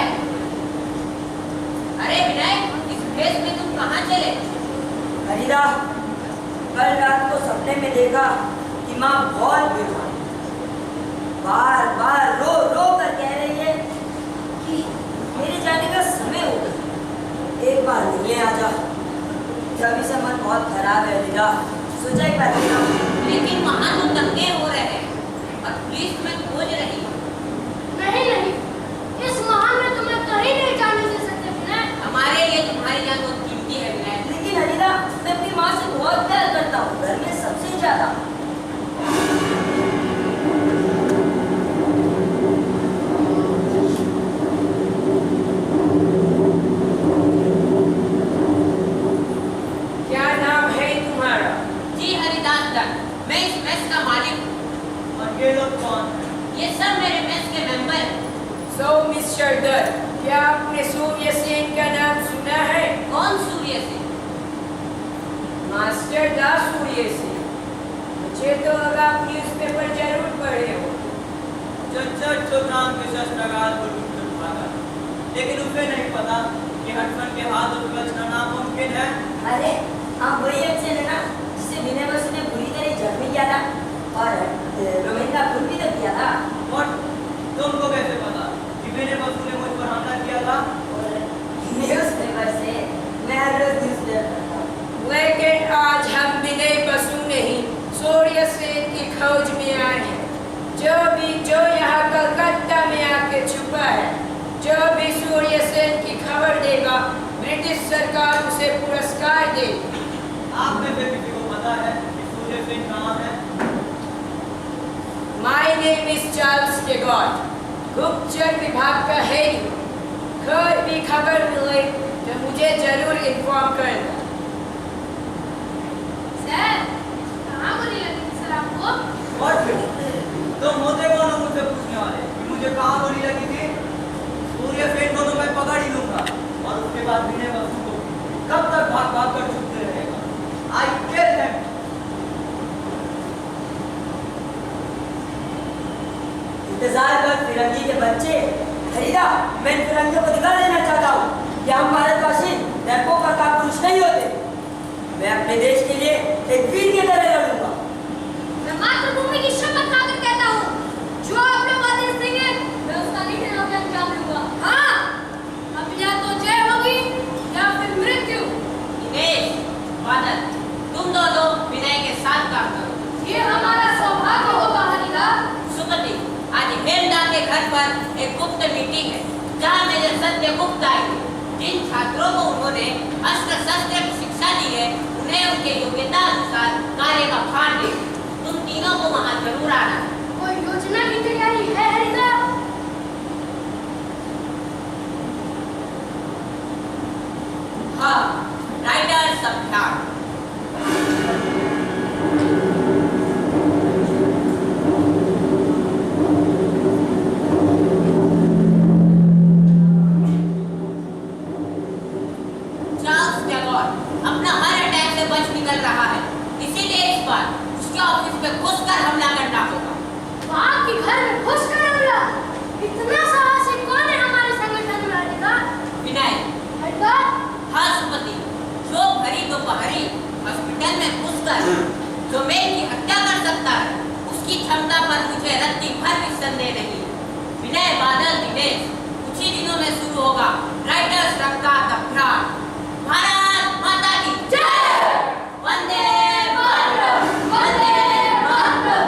अरे विनायक, इस भेष में तुम कहाँ चले? फरीदा, कल रात को सपने में देखा कि माँ बहुत बीमार, बार बार रो रो कर कह रही है कि मेरे जाने का समय हो गया, एक बार मिलने आ जा। जब से मन बहुत खराब है फरीदा, सोचा एक बार मिलना। लेकिन वहाँ तो दंगे हो रहे हैं और पुलिस में खोज रही है। नहीं नहीं, इस महाल में तुम्हें कहीं नहीं जाने दे सकते विनायक। हमारे लिए तुम्हारी जान बहुत कीमती है विनायक। लेकिन फरीदा, मैं अपनी माँ से बहुत प्यार करता हूँ, घर में सबसे ज्यादा। क्या नाम है तुम्हारा? जी हरिदास दत्त, मैं इस मेस का मालिक हूँ। और ये लोग कौन हैं? ये सब मेरे मेस के मेंबर हैं। सो मिस्टर दत्त, क्या आपने सूर्य सेन का नाम सुना है? कौन सूर्य से? मास्टर दास सूर्य सेन। मुझे तो लगा आप न्यूज़पेपर जरूर पढ़े हो। चच्चट तो नाम के शस्त्रागार को लूट कर भागा, लेकिन उसे नहीं पता कि हटमन के हाथ उलझना नामुमकिन है। अरे आप वही एक्शन है ना जिसे विनय बसु ने बुरी तरह जख्मी किया था और रोमिन का खून भी तो किया था। और तुमको कैसे पता कि विनय बसु ने मुझ पर हमला किया था? और न्यूज़पेपर से मैं हर रोज न्यूज़पेपर पढ़ता हूँ। लेकिन आज हम विनय बसु नहीं, सूर्य सेन की खोज में आए हैं। जो यहाँ कलकत्ता में आके छुपा है, जो भी सूर्य सेन की खबर देगा, ब्रिटिश सरकार उसे पुरस्कार देगी। आप में से किसी को पता है कि सूर्य सेन कहाँ है? My name is Charles Kegot, गुप्तचर विभाग का हेड। कोई भी खबर मिले तो मुझे जरूर इन्फॉर्म करना। सर, कहाँ गोली लगी थी सर आपको? और फिर तुम होते कौन हो मुझसे पूछने वाले कि मुझे कहाँ गोली लगी थी? सूर्य सेन को तो मैं पकड़ ही लूंगा और उसके बाद विनय बसु को कब तक भाग भाग कर छुपते रहेगा? I kill him. इंतजार कर फिरंगी के बच्चे। फरीदा, मैं इन फिरंगियों को दिखा देना चाहता हूँ कि हम भारतवासी रैपों का कापुरुष नहीं होते। मैं अपने देश के लिए एक वीर की तरह लड़ूंगा। मैं मातृभूमि की शपथ खाकर कहता हूँ, जो आप लोग आदेश देंगे, मैं उसका निकट होकर अंजाम दूंगा। हाँ, अब या तो जय होगी या फिर मृत्यु। दिनेश, बादल, तुम दोनों विनय के साथ काम करो। ये हमारा सौभाग्य होगा हरिदा। सुमति, आज हेमदा के घर पर एक गुप्त मीटिंग है जहाँ मेजर सत्यगुप्त आए। जिन छात्रों को उन्होंने अस्त्र शस्त्र की शिक्षा दी है, उन्हें उनके योग्यता अनुसार कार्य का भार दे। तुम तीनों को वहाँ जरूर आना। कोई योजना की तैयारी है हरिदा? हाँ, राइडर्स अभियान। चार्ल्स टैगोर अपना हर अटैक से बच निकल रहा है, इसीलिए इस बार उसके ऑफिस में घुसकर हमला करना होगा। आपके घर में घुसकर हमला? इतना साहसी कौन है हमारे संगठन में हरिदा? विनय। हरिदा? हाँ सुमति, जो भरी दोपहरी हॉस्पिटल में घुसकर जो मेल की हत्या कर सकता है, उसकी क्षमता पर मुझे रत्ती भर भी संदेह नहीं। विनय, बादल, दिनेश, कुछ ही दिनों में शुरू होगा राइटर्स रक्कात अभियान। भारत माता की जय। वंदे मातरम, वंदे मातरम।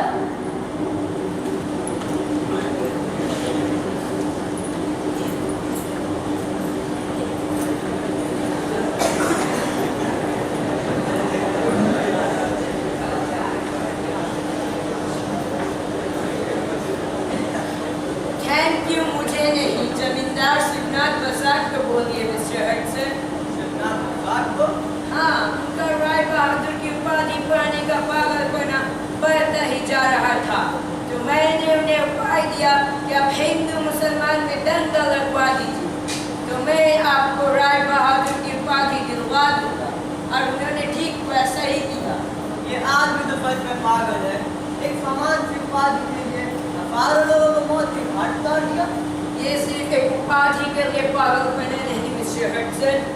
तो इसमें पागल है। एक सामान सिर्फ उपाधि के लिए हजारों लोगों को मौत की घाट उतार दिया। ये सिर्फ एक उपाधि के लिए पागलपन नहीं मिस्टर हडसन,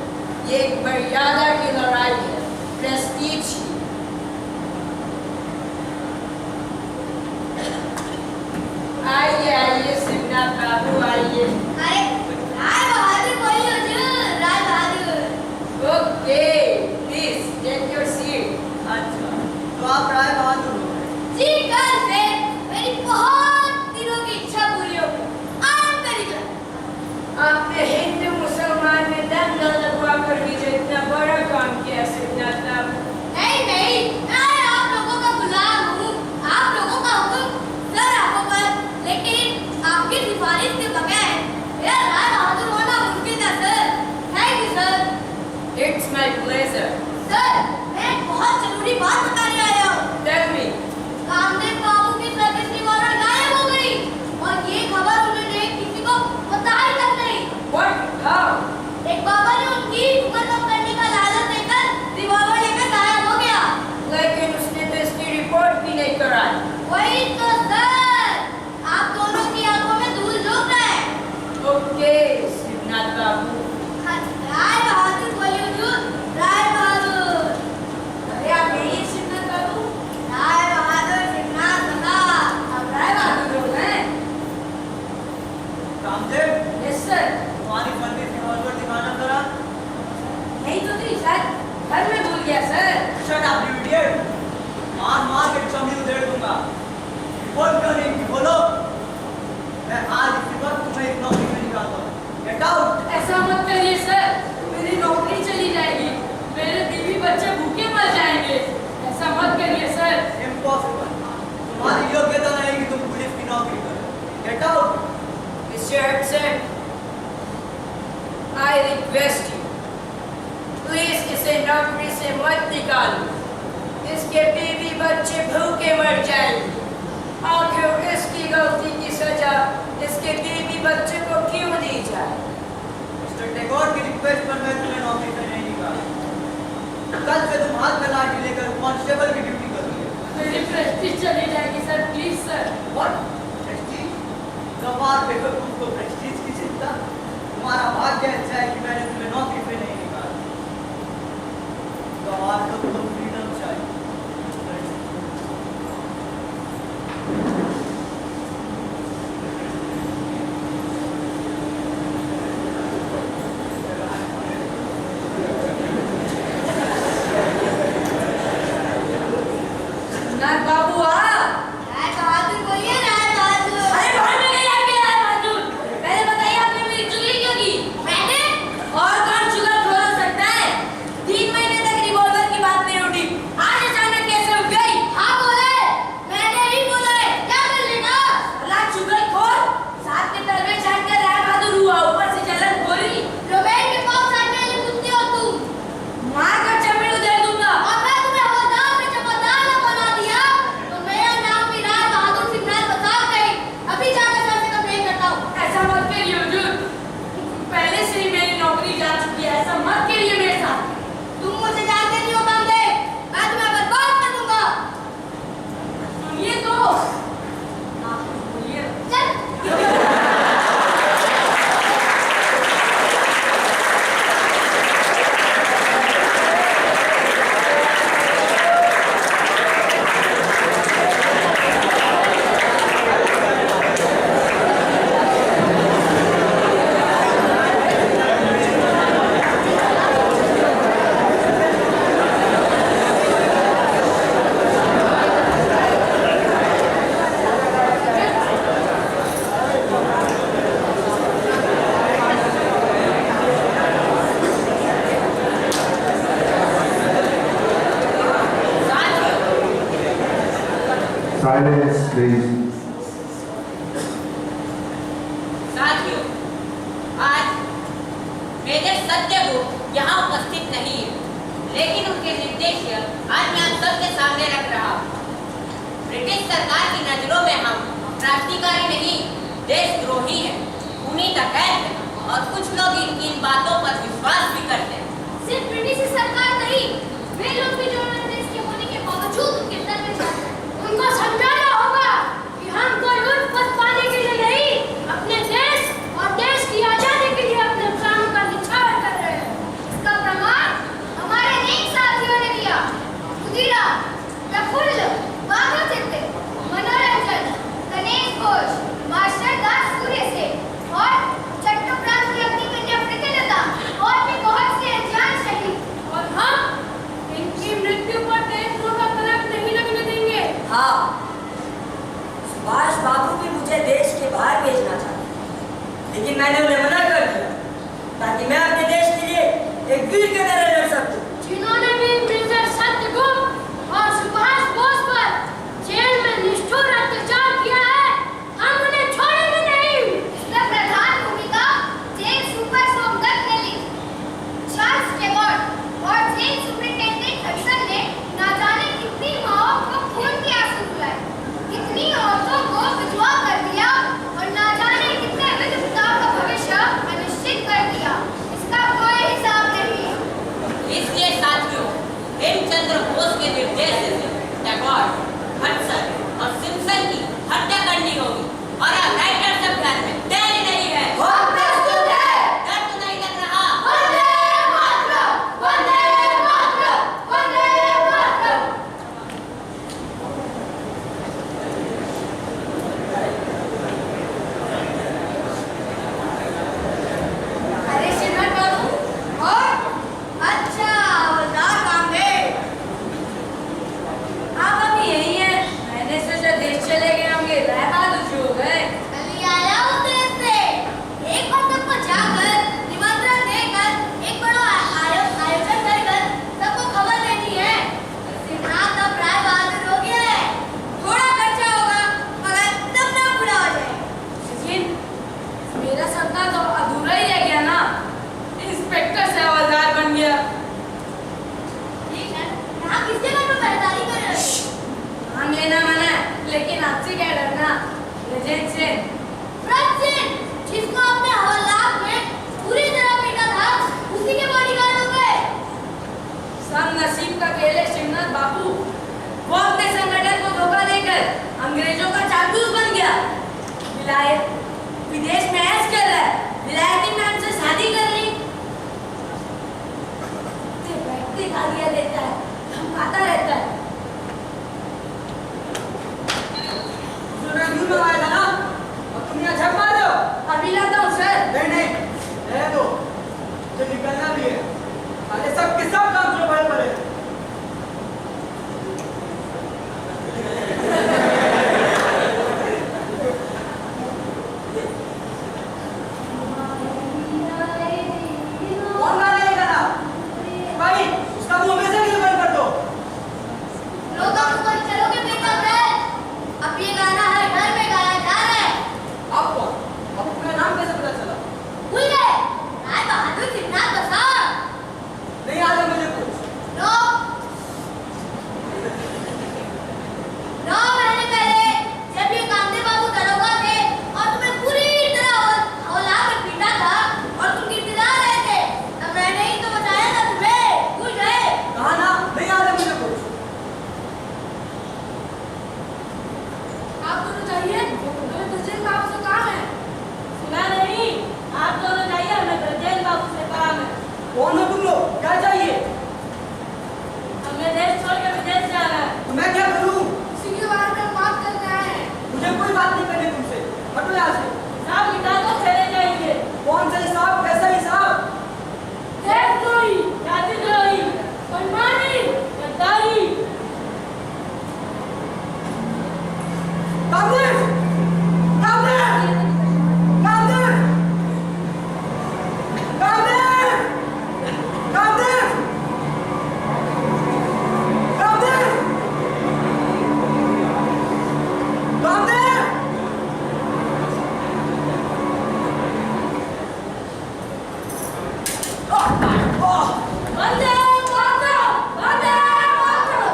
ये एक मर्यादा की लड़ाई है, प्रेस्टीज की। आइए आइए शिवनाथ बाबू आइए। अरे राय बहादुर बोलिए हुजूर, Rai Bahadur. Okay please take your seat. अच्छा, तो आप राय बहादुर हो गए। जी कल से मेरी बहुत दिनों की इच्छा पूरी हो गई। I am very glad. आपने हिंदू मुसलमान में दंगल लगवा कर भी जो इतना बड़ा काम किया शिवनाथ बाबू। नहीं नहीं, मैं आप लोगों का गुलाम हूँ, आप लोगों का हुक्म सर आंखों पर, लेकिन आपकी सिफारिश के बगैर मेरा राय बहादुर होना मुमकिन है sir. Thank you sir. It's my pleasure. Sir मैं एक बहुत जरूरी बात बताने आया हूँ। Tell me. कामदेव बाबू की सर्विस रिवॉल्वर गायब हो गई और ये खबर उन्होंने किसी को पता ही तक नहीं। व्हाट? हाउ? एक बाबा ने उनकी उम्र कम करने का लालच देकर रिवॉल्वर लेकर गायब हो गया। लेकिन उसने तो इसकी रिपोर्ट भी नहीं कराई। वही तो सर, आप दोनों की आंखों में धूल झोंक रहा है। ओके शिवनाथ बाबू। राय बहादुर बोलिए हुजूर, राय बहादुर। अरे आप यही शिवनाथ बाबू? राय बहादुर शिवनाथ बता, अब राय बहादुर हो गए। Ramdev, yes sir. तुम्हारी सर्विस रिवॉल्वर दिखाना जरा। नहीं तो नहीं शायद घर में भूल गया sir. Shut up you idiot. मार मार के चमड़ी उधेड़ दूंगा। रिपोर्ट क्यों नहीं बोलो? मैं आज इसी वक्त तुम्हें एक नौकरी से निकालता हूँ। Get out. ऐसा मत करिए सर, मेरी नौकरी चली जाएगी, मेरे बीवी बच्चे भूखे मर जाएंगे। ऐसा मत करिए सर। इम्पॉसिबल। तुम्हारी योग्यता नहीं कि तुम पुलिस की नौकरी करो। Get out. Mister Hudson, I request you, please इसे नौकरी से मत निकालो। इसके बीवी बच्चे भूखे मर जाएंगे। आखिर इसकी गलती की सजा इसके बीवी बच्चे को क्यों दी जाए? मिस्टर टैगोर की रिक्वेस्ट पर मैं तुम्हें नौकरी से नहीं निकाला। कल से तुम हाथ में लाठी लेकर कांस्टेबल की ड्यूटी करोगे। मेरी प्रेस्टीज चली जाएगी sir, please sir. What? Prestige? गवार देखो तुमको प्रेस्टीज की चिंता। तुम्हारा भाग्य अच्छा है कि मैंने तुम्हें नौकरी पे नहीं निकाला। गवार को तो फ्रीडम चाहिए। शिवनाथ बाबू आप। राय बहादुर बोलिए, राय बहादुर। अरे बाहर में गई आपके राय बहादुर। पहले बताइए आपने मेरी चुगली क्यों की? मैंने? और कौन चुगलखोर हो सकता है? 3 महीने तक रिवॉल्वर की बात नहीं उठी, आज अचानक कैसे उठ गई? हाँ बोले, मैंने ही बोला है, क्या कर लेगा? अल्लाह चुगलखोर। साथ के तलवे छाट कर राय बहादुर हुआ, ऊपर से जलन खोरी। रोबेट के पाँव साटने वाली कुत्ते हो तुम। मार कर चमड़ी उधेड़ दूंगा। और मैं तुम्हें हवलदार से चमकदार न बना दिया तो मेरा नाम भी राय बहादुर शिवनाथ बसाव नहीं। अभी जाकर सर से कंप्लेन करता हूँ। ऐसा मत करिए हुजूर, पहले से ही मेरी नौकरी जा चुकी है, ऐसा मत करिए मेरे साथ। तुम मुझे जानते नहीं हो कामदेव, मैं तुम्हें बर्बाद कर दूंगा। सुनिए तो। हाँ, बोलिए। चल। Silence, please. साथियों, आज मेजर सत्यगुप्त यहाँ उपस्थित नहीं है, लेकिन उनके निर्देश आज मैं आप सबके सामने रख रहा हूँ। ब्रिटिश सरकार की नजरों में हम क्रांतिकारी नहीं, देशद्रोही हैं, खूनी डकैत हैं, और कुछ लोग इनकी इन बातों पर विश्वास भी करते हैं। सिर्फ ब्रिटिश सरकार नहीं, वे लोग भी जो हमारे देश के होने के बावजूद उनके सर में से क्या डरना? ब्रजेश सेन। ब्रजेश, जिसको आपने हवालात में पूरी तरह पीटा था, उसी के बॉडीगार्ड हो गए। सब नसीब का खेल है शिवनाथ बाबू। वो अपने संगठन को धोखा देकर अंग्रेजों का चाटूस बन गया। विलायत विदेश में ऐश कर रहा है, विलायती मैम से शादी कर ली। बैठते गालियां देता है, धमकाता रहता है। क्यों आया था ना? और तुम यहाँ झक मार रहे हो? अभी लाता हूँ सर। नहीं, रहने दो। मुझे निकलना भी है। साले सब के सब काम जो बड़े बड़े। कौन गाना ये गाना? भाई, उसका मुंह में से क्यों बंद कर दो? लोग ऊपर चलोगे बेटा ब्रज। अब ये गाना हर घर में गाया जा रहा है। आप कौन? आपको मेरा नाम कैसे पता चला? भूल गए? राय बहादुर सिद्धनाथ प्रसाद। नहीं आता मुझे कुछ। 9 महीने पहले जब ये कामदेव बाबू दरोगा थे और तुम्हें पूरी तरह हौला कर पीटा था और तुम गिड़गिड़ा रहे थे, तब मैंने ही तो बचाया था तुम्हें। भूल गए? कहा ना, नहीं आता मुझे कुछ। आप दोनों जाइए, हमें ब्रजेश बाबू से काम है। सुना नहीं? आप दोनों जाइए, हमें ब्रजेश बाबू से काम है। कौन हो तुम लोग? क्या चाहिए? हमें देश छोड़ के विदेश जाना है। तो मैं क्या करूं? इसी के बारे में हम बात करने आए हैं। मुझे कोई बात नहीं करनी तुमसे। हटो यहाँ से। साहब निकाल तो चले जाएंगे। कौन सा हिसाब? कैसा हिसाब? देशद्रोही, जातिद्रोही, मनमानी, गद्दारी। कामदेव! कामदेव! कामदेव! कामदेव! कामदेव! कामदेव! कामदेव! वंदे मातरम, वंदे मातरम।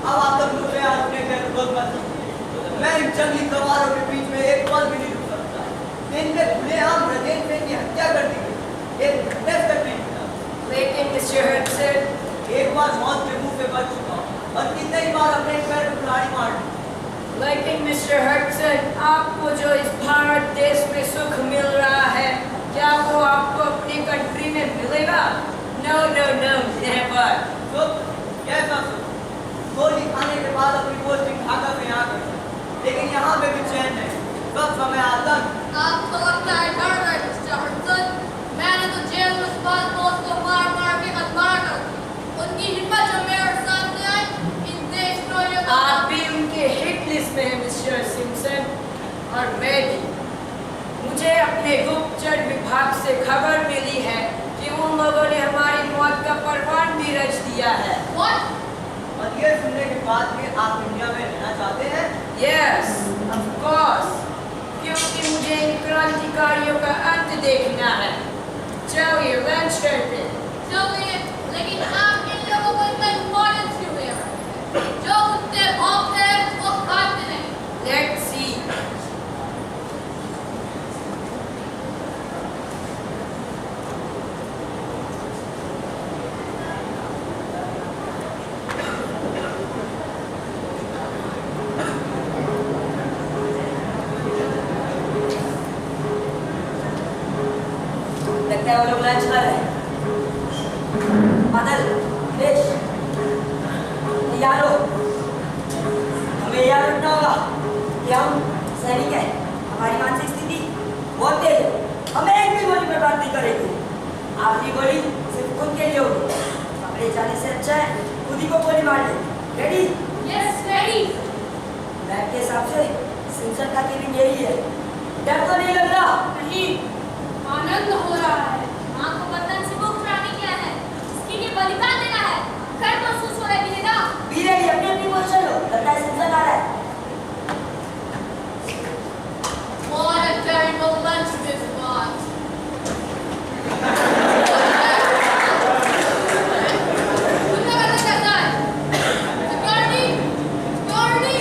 अब आप लोग मुझे अपने घर रोक मत कीजिए। मैं इन जंगली गवारों के बीच में एक पल भी नहीं रुक सकता। इनने खुलेआम ब्रजेश सेन की हत्या कर दी गई। एक टेस्ट तक नहीं मिला। लेकिन मिस्टर हडसन, एक बार मौत के मुंह पे बच चुका हूं और कितने ही बार अपने पैर में कुल्हाड़ी मार दी। लेकिन मिस्टर हडसन, आपको जो इस भारत देश में सुख मिल रहा है, क्या वो आपको अपनी कंट्री में मिलेगा? No no no, never. तो कैसा सुख? गोली खाने के बाद अपनी पोस्टिंग ढाका से यहाँ कर, लेकिन यहाँ पे भी चैन नहीं। सब समय आतंक। आपको लगता है डर रहे मिस्टर हडसन? मैंने तो जेल में उस बात दोस्त को मार मार के हत्या कर दी। उनकी हिम्मत जो मेरे सामने आई, इन देशद्रोहियों का। आप भी उनके हिट लिस्ट में हैं मिस्टर सिम्पसन, और मैं भी। मुझे अपने गुप्तचर विभाग से खबर मिली है कि उन लोगों ने हमारी मौत का परवान भी रच दिया है। What? और ये सुनने के बाद भी आप इंडिया में रहना चाहते हैं? Yes, of course, क्योंकि मुझे इन क्रांतिकारियों का अंत देखना है। चलिए लंच करते हैं। चलिए, लेकिन आप इन लोगों को इतना इम्पोर्टेंस क्यों दे रहे हैं? जो कुत्ते भौंकते हैं, वो खाते नहीं। Let's see. लगता है वो लोग लंच कर रहे हैं। बादल, दिनेश, तैयार हो? हमें याद रखना होगा कि हम सैनिक हैं। हमारी मानसिक स्थिति बहुत तेज है। हमें एक भी गोली बर्बाद नहीं करेगी। आखिरी गोली सिर्फ खुद के लिए होगी। अपने जाने से अच्छा है खुद ही को गोली मार ले। रेडी? Yes ready. बैग के हिसाब से सिंचन का केबिन यही है। डर तो नहीं लग रहा? नहीं, आनंद हो रहा है। माँ को वतन से मुक्त प्राणी क्या है, जिसके लिए बलिदान देना है। गर्व महसूस हो रहा है विनेता। बी रेडी, अपनी अपनी पोजीशन लो। लगता है सिंचन आ रहा है। What a terrible lunch this was. कुत्ता कैसे कहता है? Security, security.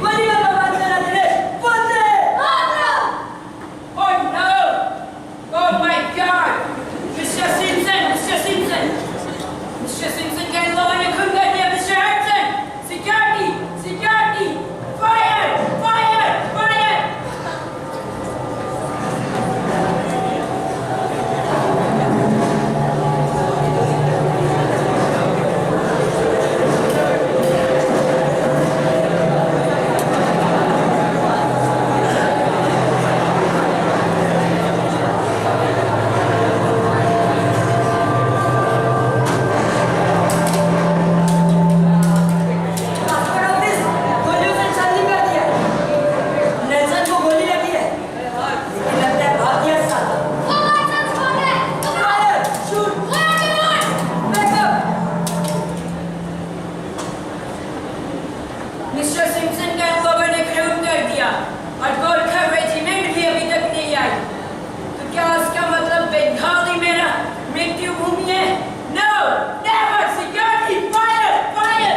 गोली मत बर्बाद करना दिनेश। बोलते Oh no! Oh my God! Mr. Simpson! Mr. Simpson! Mr. Simpson can lower your gun here, Mr. Hudson! Security! Security! Fire! Fire! Fire! Passport office गोलियों से चांदी कर दिया। नेल्सन को गोली लगी है, लेकिन लगता है भाग गया साला। वो मार्शल कौन है? तुम fire! Shoot! Backup! Mr. Simpson का लोगों ने खून कर दिया और गोरखा रेजिमेंट भी अभी तक नहीं आई। तो क्या इसका मतलब बंगाली मेरा मृत्यु भूमि है? No! Never! Security! Fire! Fire!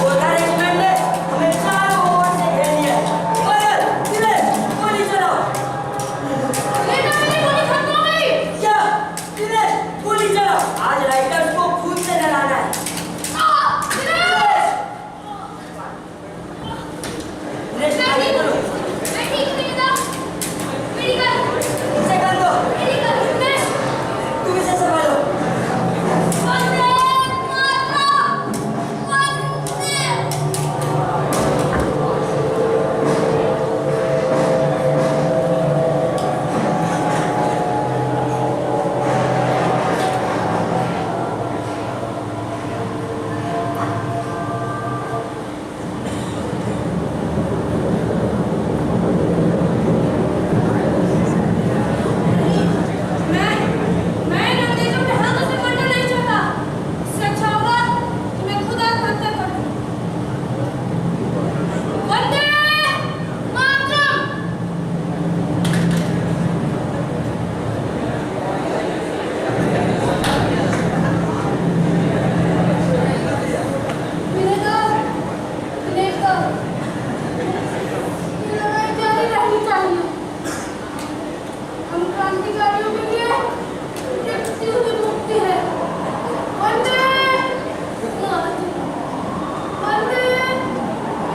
Gorkha regiment ने हमें चारों ओर से घेर लिया है। फायर! दिनेश, गोली चलाओ। विनेता मेरी गोली खत्म हो गई। क्या? दिनेश, गोली चलाओ। आज राइटर्स को खुद से डराना है। दिनेश! दिनेश, आगे करो। मैं ठीक हूँ विनेता। मेरी गन, इसे कर दो। मेरी गन, दिनेश। तुम इसे संभालो। वंदे मातरम, वंदे। मैं इन अंग्रेजों के हाथों से मरना नहीं चाहता। इससे अच्छा होगा कि मैं खुद आत्महत्या कर दूं। वंदे मातरम। विनेता, विनेता, ये लड़ाई जारी रहनी चाहिए। हम क्रांतिकारियों के लिए मृत्यु की मुक्ति है। वंदे मातरम, वंदे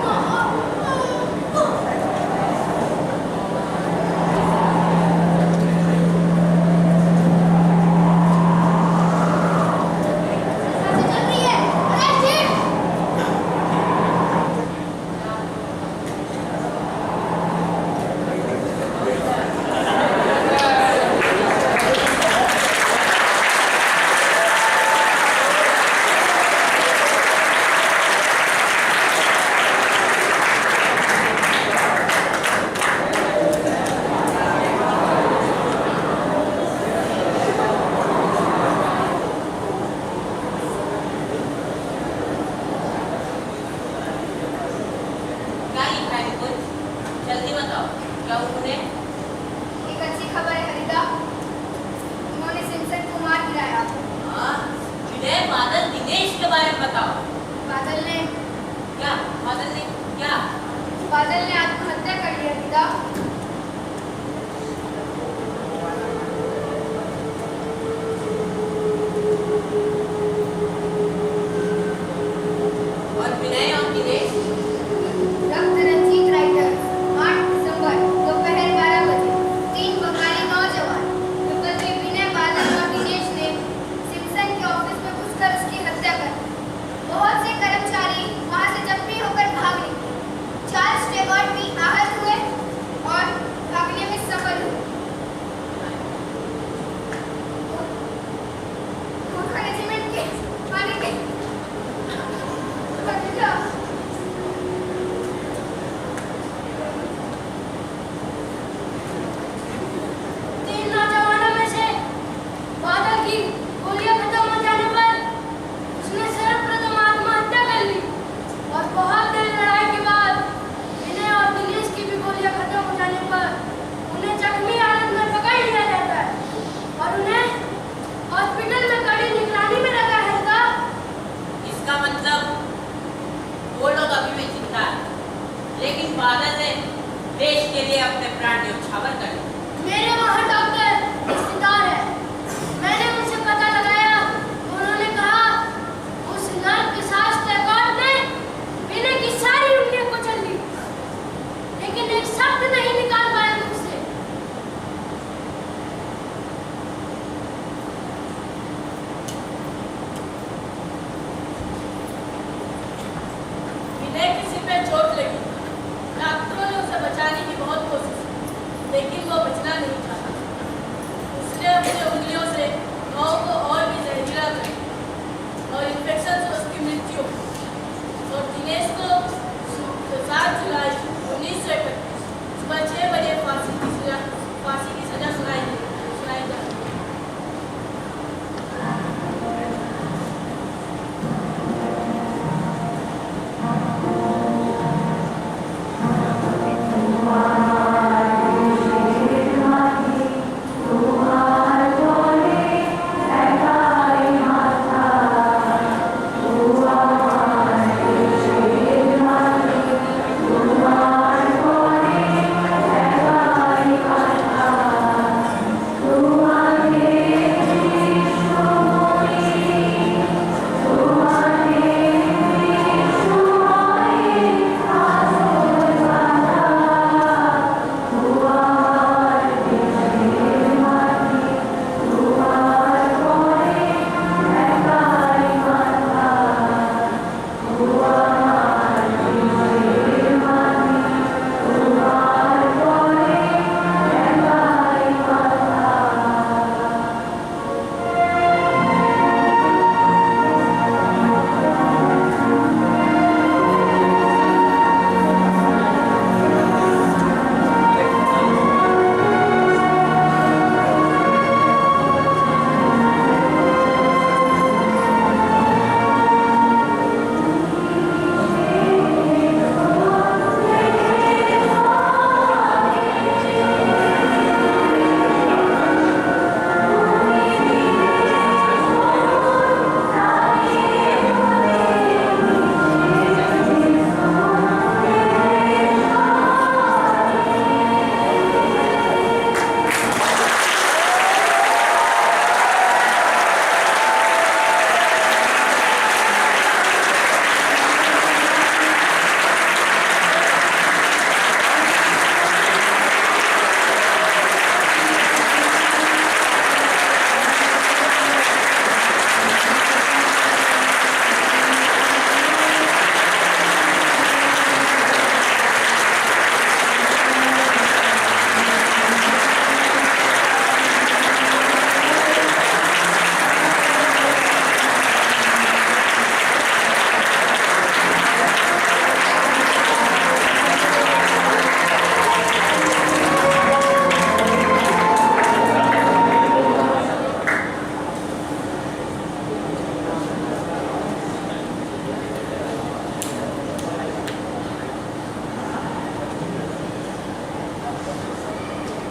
मातरम। कैसे चल रही है? अरे जीप। अपनी उंगलियों से घाव को और भी जहरीला करें और इन्फेक्शन से उसकी मृत्यु हो। और दिनेश को 7 जुलाई 1931 सुबह 6 बजे फांसी की सजा सुनाई गई।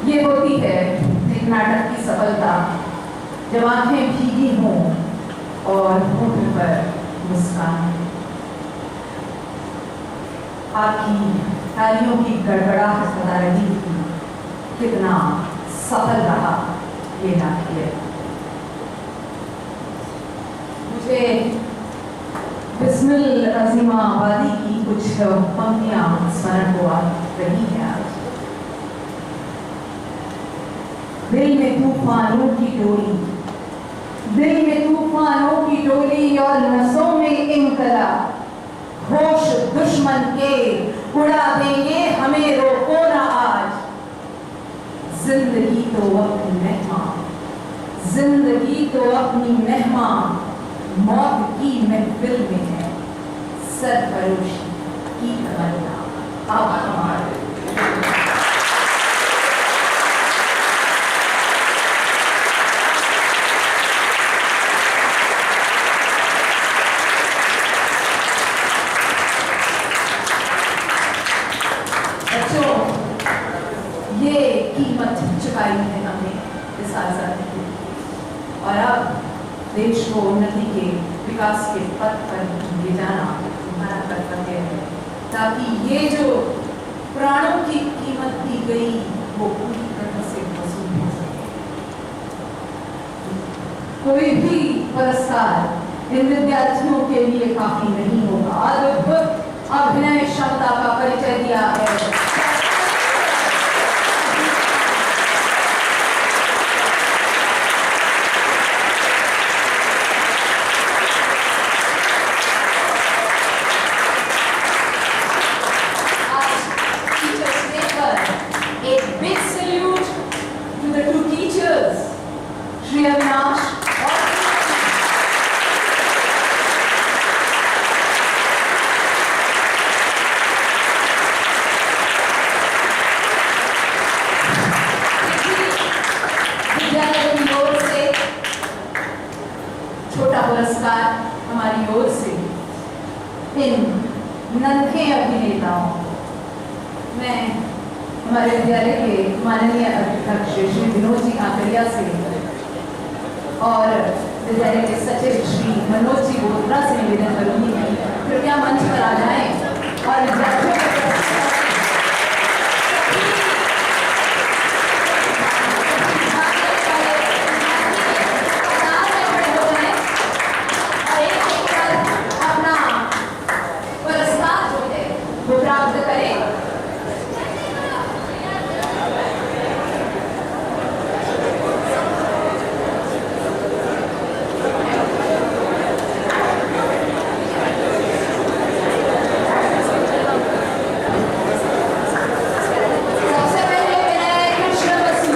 ये होती है एक नाटक की सफलता, जब आंखें भीगी हों और होठ पर मुस्कान। आपकी तालियों की गड़गड़ाहट बता रही थी कितना सफल रहा ये नाट्य। मुझे बिस्मिल अजीमा आबादी की कुछ पंक्तियां स्मरण को आ रही है आज। दिल में तूफानों की टोली, दिल में तूफानों की टोली और नसों में इनकलाब, होश दुश्मन के उड़ा देंगे हमें रोको ना आज। जिंदगी तो अपनी मेहमान, जिंदगी तो अपनी मेहमान, मौत की महफिल में है सरफरोशी की तमन्ना। अब हमारे ये कीमत चुकाई है हमने इस आजादी की, और अब देश को उन्नति के विकास के पथ पर ले जाना हमारा कर्तव्य है, ताकि ये जो प्राणों की कीमत दी गई वो पूरी तरह से वसूल हो सके। कोई भी पुरस्कार इन विद्यार्थियों के लिए काफी नहीं होगा। अद्भुत अभिनय क्षमता का परिचय दिया है। इन नन्हे अभिनेताओं, मैं हमारे विद्यालय के माननीय अध्यक्ष श्री विनोद जी कांकरिया से और विद्यालय के सचिव श्री मनोज जी बोत्रा से निवेदन करूंगी कृपया मंच पर आ जाएं और विद्यार्थियों प्राप्त करें। सबसे पहले विनायक कृष्ण बसु,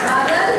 बादल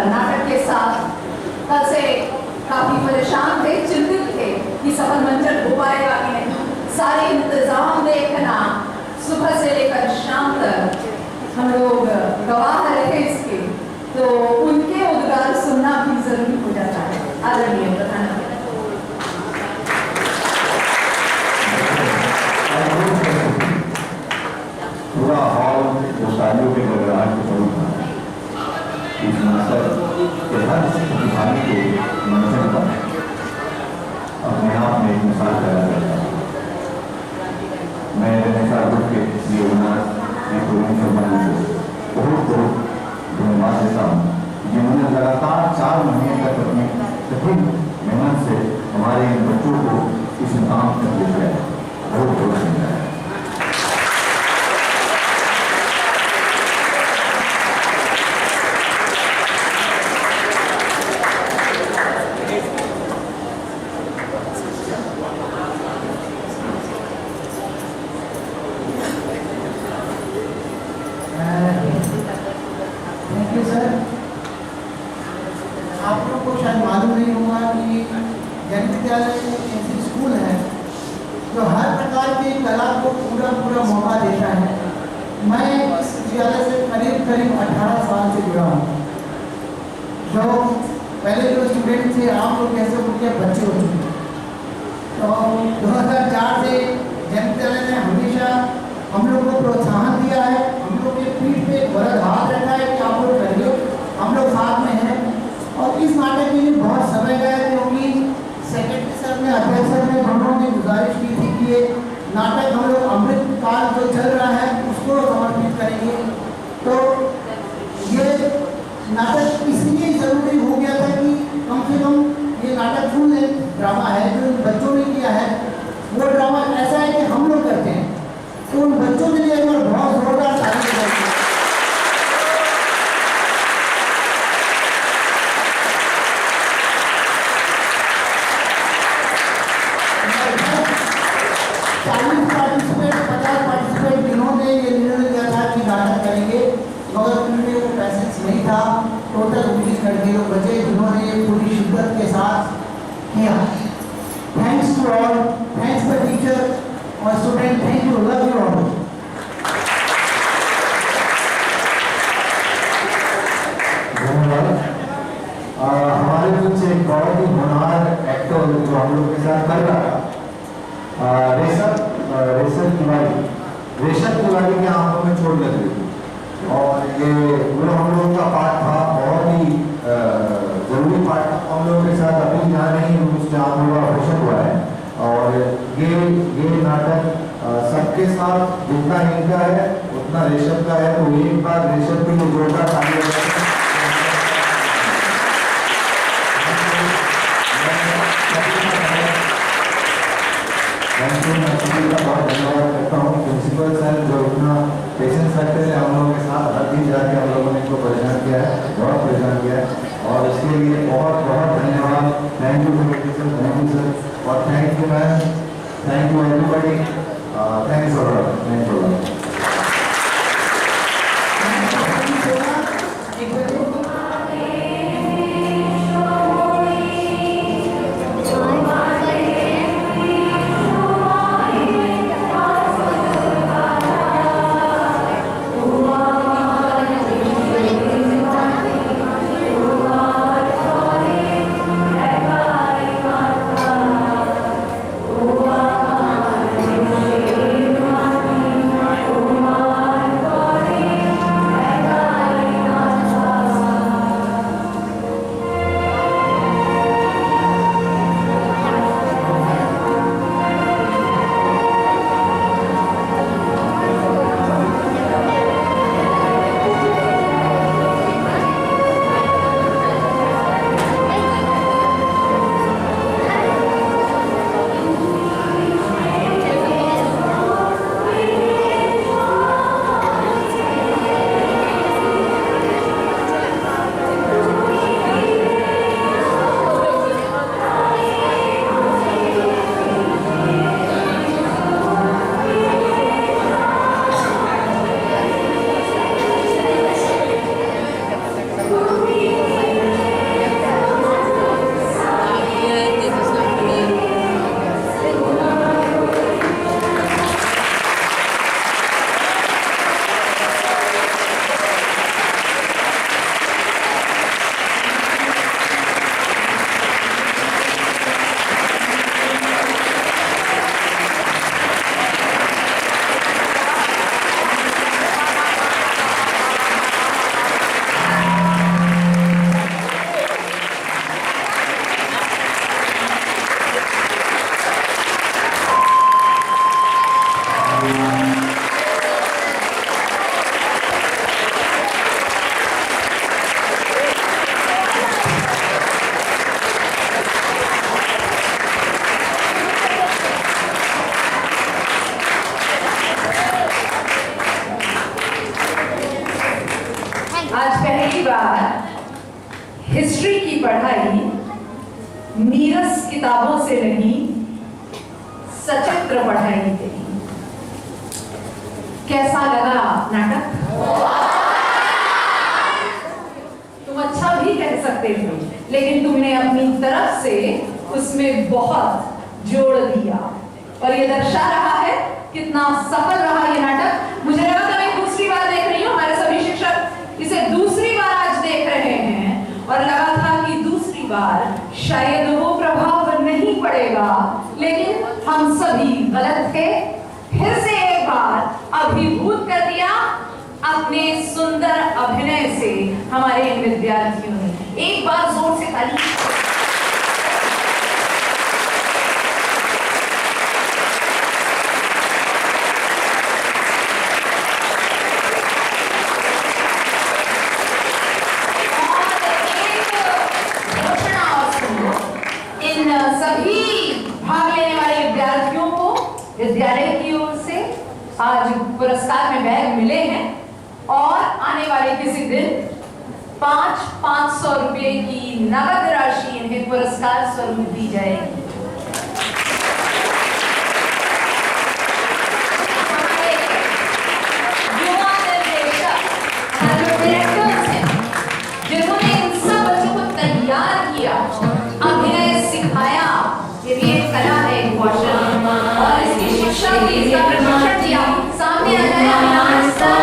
नाटक के साथ कल से काफी परेशान थे, चिंतित थे कि सफल मंचन हो पाएगा कि नहीं। सारे इंतजाम देखना सुबह से लेकर शाम तक हम लोग गवाह रहे इसके, तो उनके उद्गार सुनना भी जरूरी हो जाता है। आदरणीय प्रधानमंत्री, पूरा हॉल जो शादियों के घबराहट के स्वरूप था, इस मंचर के हर प्रतिभागी के मंचन पर अपने आप में एक मिसाल पैदा करता है। मैं हमेशा ग्रुप के योगदान बहुत धन्यवाद देता हूँ, जिन्होंने लगातार 4 महीने तक अपनी कठिन मेहनत से हमारे इन बच्चों को इस मुकाम तक ले गया। बहुत बहुत धन्यवाद। सर, आप लोग को शायद मालूम नहीं होगा कि जन विद्यालय एक ऐसी स्कूल है जो हर प्रकार की कला को पूरा मौका देता है। मैं इस विद्यालय से करीब 18 साल से जुड़ा हूँ। जो पहले जो स्टूडेंट थे, आप लोग कैसे उनके बच्चे हो चुके हैं। तो 2004 से जन विद्यालय ने हमेशा हम लोग को प्रोत्साहन दिया है, हम लोग के पीठ पे बड़ा हाथ रखा है कि आप लोग करिए, हम लोग साथ में हैं। और इस नाटक के लिए बहुत समय गया, क्योंकि सेक्रेटरी सर ने, अध्यक्ष सर ने दोनों ने गुजारिश की थी कि ये नाटक हम लोग अमृत काल जो चल रहा है उसको समर्पित करेंगे। तो ये नाटक इसलिए ज़रूरी हो गया था कि कम से कम ये नाटक फुल ड्रामा है जो बच्चों ने किया है। वो ड्रामा ऐसा है कि हम लोग करते हैं, तो उन बच्चों के लिए एक बार बहुत जोरदार ताली बजाइए। टोटल 19 लड़के लोग बचे जिन्होंने पूरी शिद्दत के साथ किया। Thanks to all, thanks for teacher और student, thank you, love you all. धन्यवाद। हमारे बीच एक बहुत ही होनहार एक्टर जो हम लोग के साथ कर रहा था, रेशम तिवारी के आंखों में चोट लग रही थी और ये पूरा हम लोगों का पार्ट था, बहुत ही जरूरी पार्ट था। हम लोगों के साथ अभी जहाँ नहीं उसमें आप लोगों का ऑपरेशन हुआ है और ये नाटक सबके साथ जितना इनका है उतना रेशम का है। तो एक बार रेशम के लिए जोरदार ताली बजाएं। मैं सभी का बहुत धन्यवाद करता हूँ। प्रिंसिपल सर जो इतना पेशेंस रखते थे हम लोगों के साथ, हर दिन जाके हम लोगों ने इनको परेशान किया है, बहुत परेशान किया है, और इसके लिए बहुत बहुत धन्यवाद। Thank you sir, thank you sir, और thank you ma'am, thank you everybody, thanks a lot, thank you. History की पढ़ाई नीरस किताबों से नहीं, सचित्र पढ़ाई गई। कैसा लगा नाटक? सकते थे, लेकिन तुमने अपनी तरफ से उसमें बहुत जोड़ दिया और ये दर्शा रहा है कितना सफल रहा ये नाटक। मुझे लगा था मैं दूसरी बार देख रही हूँ, हमारे सभी शिक्षक इसे दूसरी बार आज देख रहे हैं और लगा था कि दूसरी बार शायद वो प्रभाव नहीं पड़ेगा, लेकिन हम सभी गलत थे। फिर से एक बार अभिभूत कर दिया अपने सुंदर अभिनय से हमारे इन विद्यार्थियों ने। एक बार जोर से ताली। इन सभी भाग लेने वाले विद्यार्थियों को विद्यालय की ओर से आज पुरस्कार में बैग मिले हैं और आने वाले किसी दिन 500 रुपए की नगद राशि इन्हें पुरस्कार स्वरूप दी जाएगी। हमारे युवा निर्देशक, हमारे जो डायरेक्टर्स हैं, जिन्होंने इन सब बच्चों को तैयार किया, अभिनय सिखाया, ये भी एक कला है, एक कौशल, और इसकी शिक्षा दी, इसका प्रशिक्षण दिया। सामने आ जाए अविनाश सर।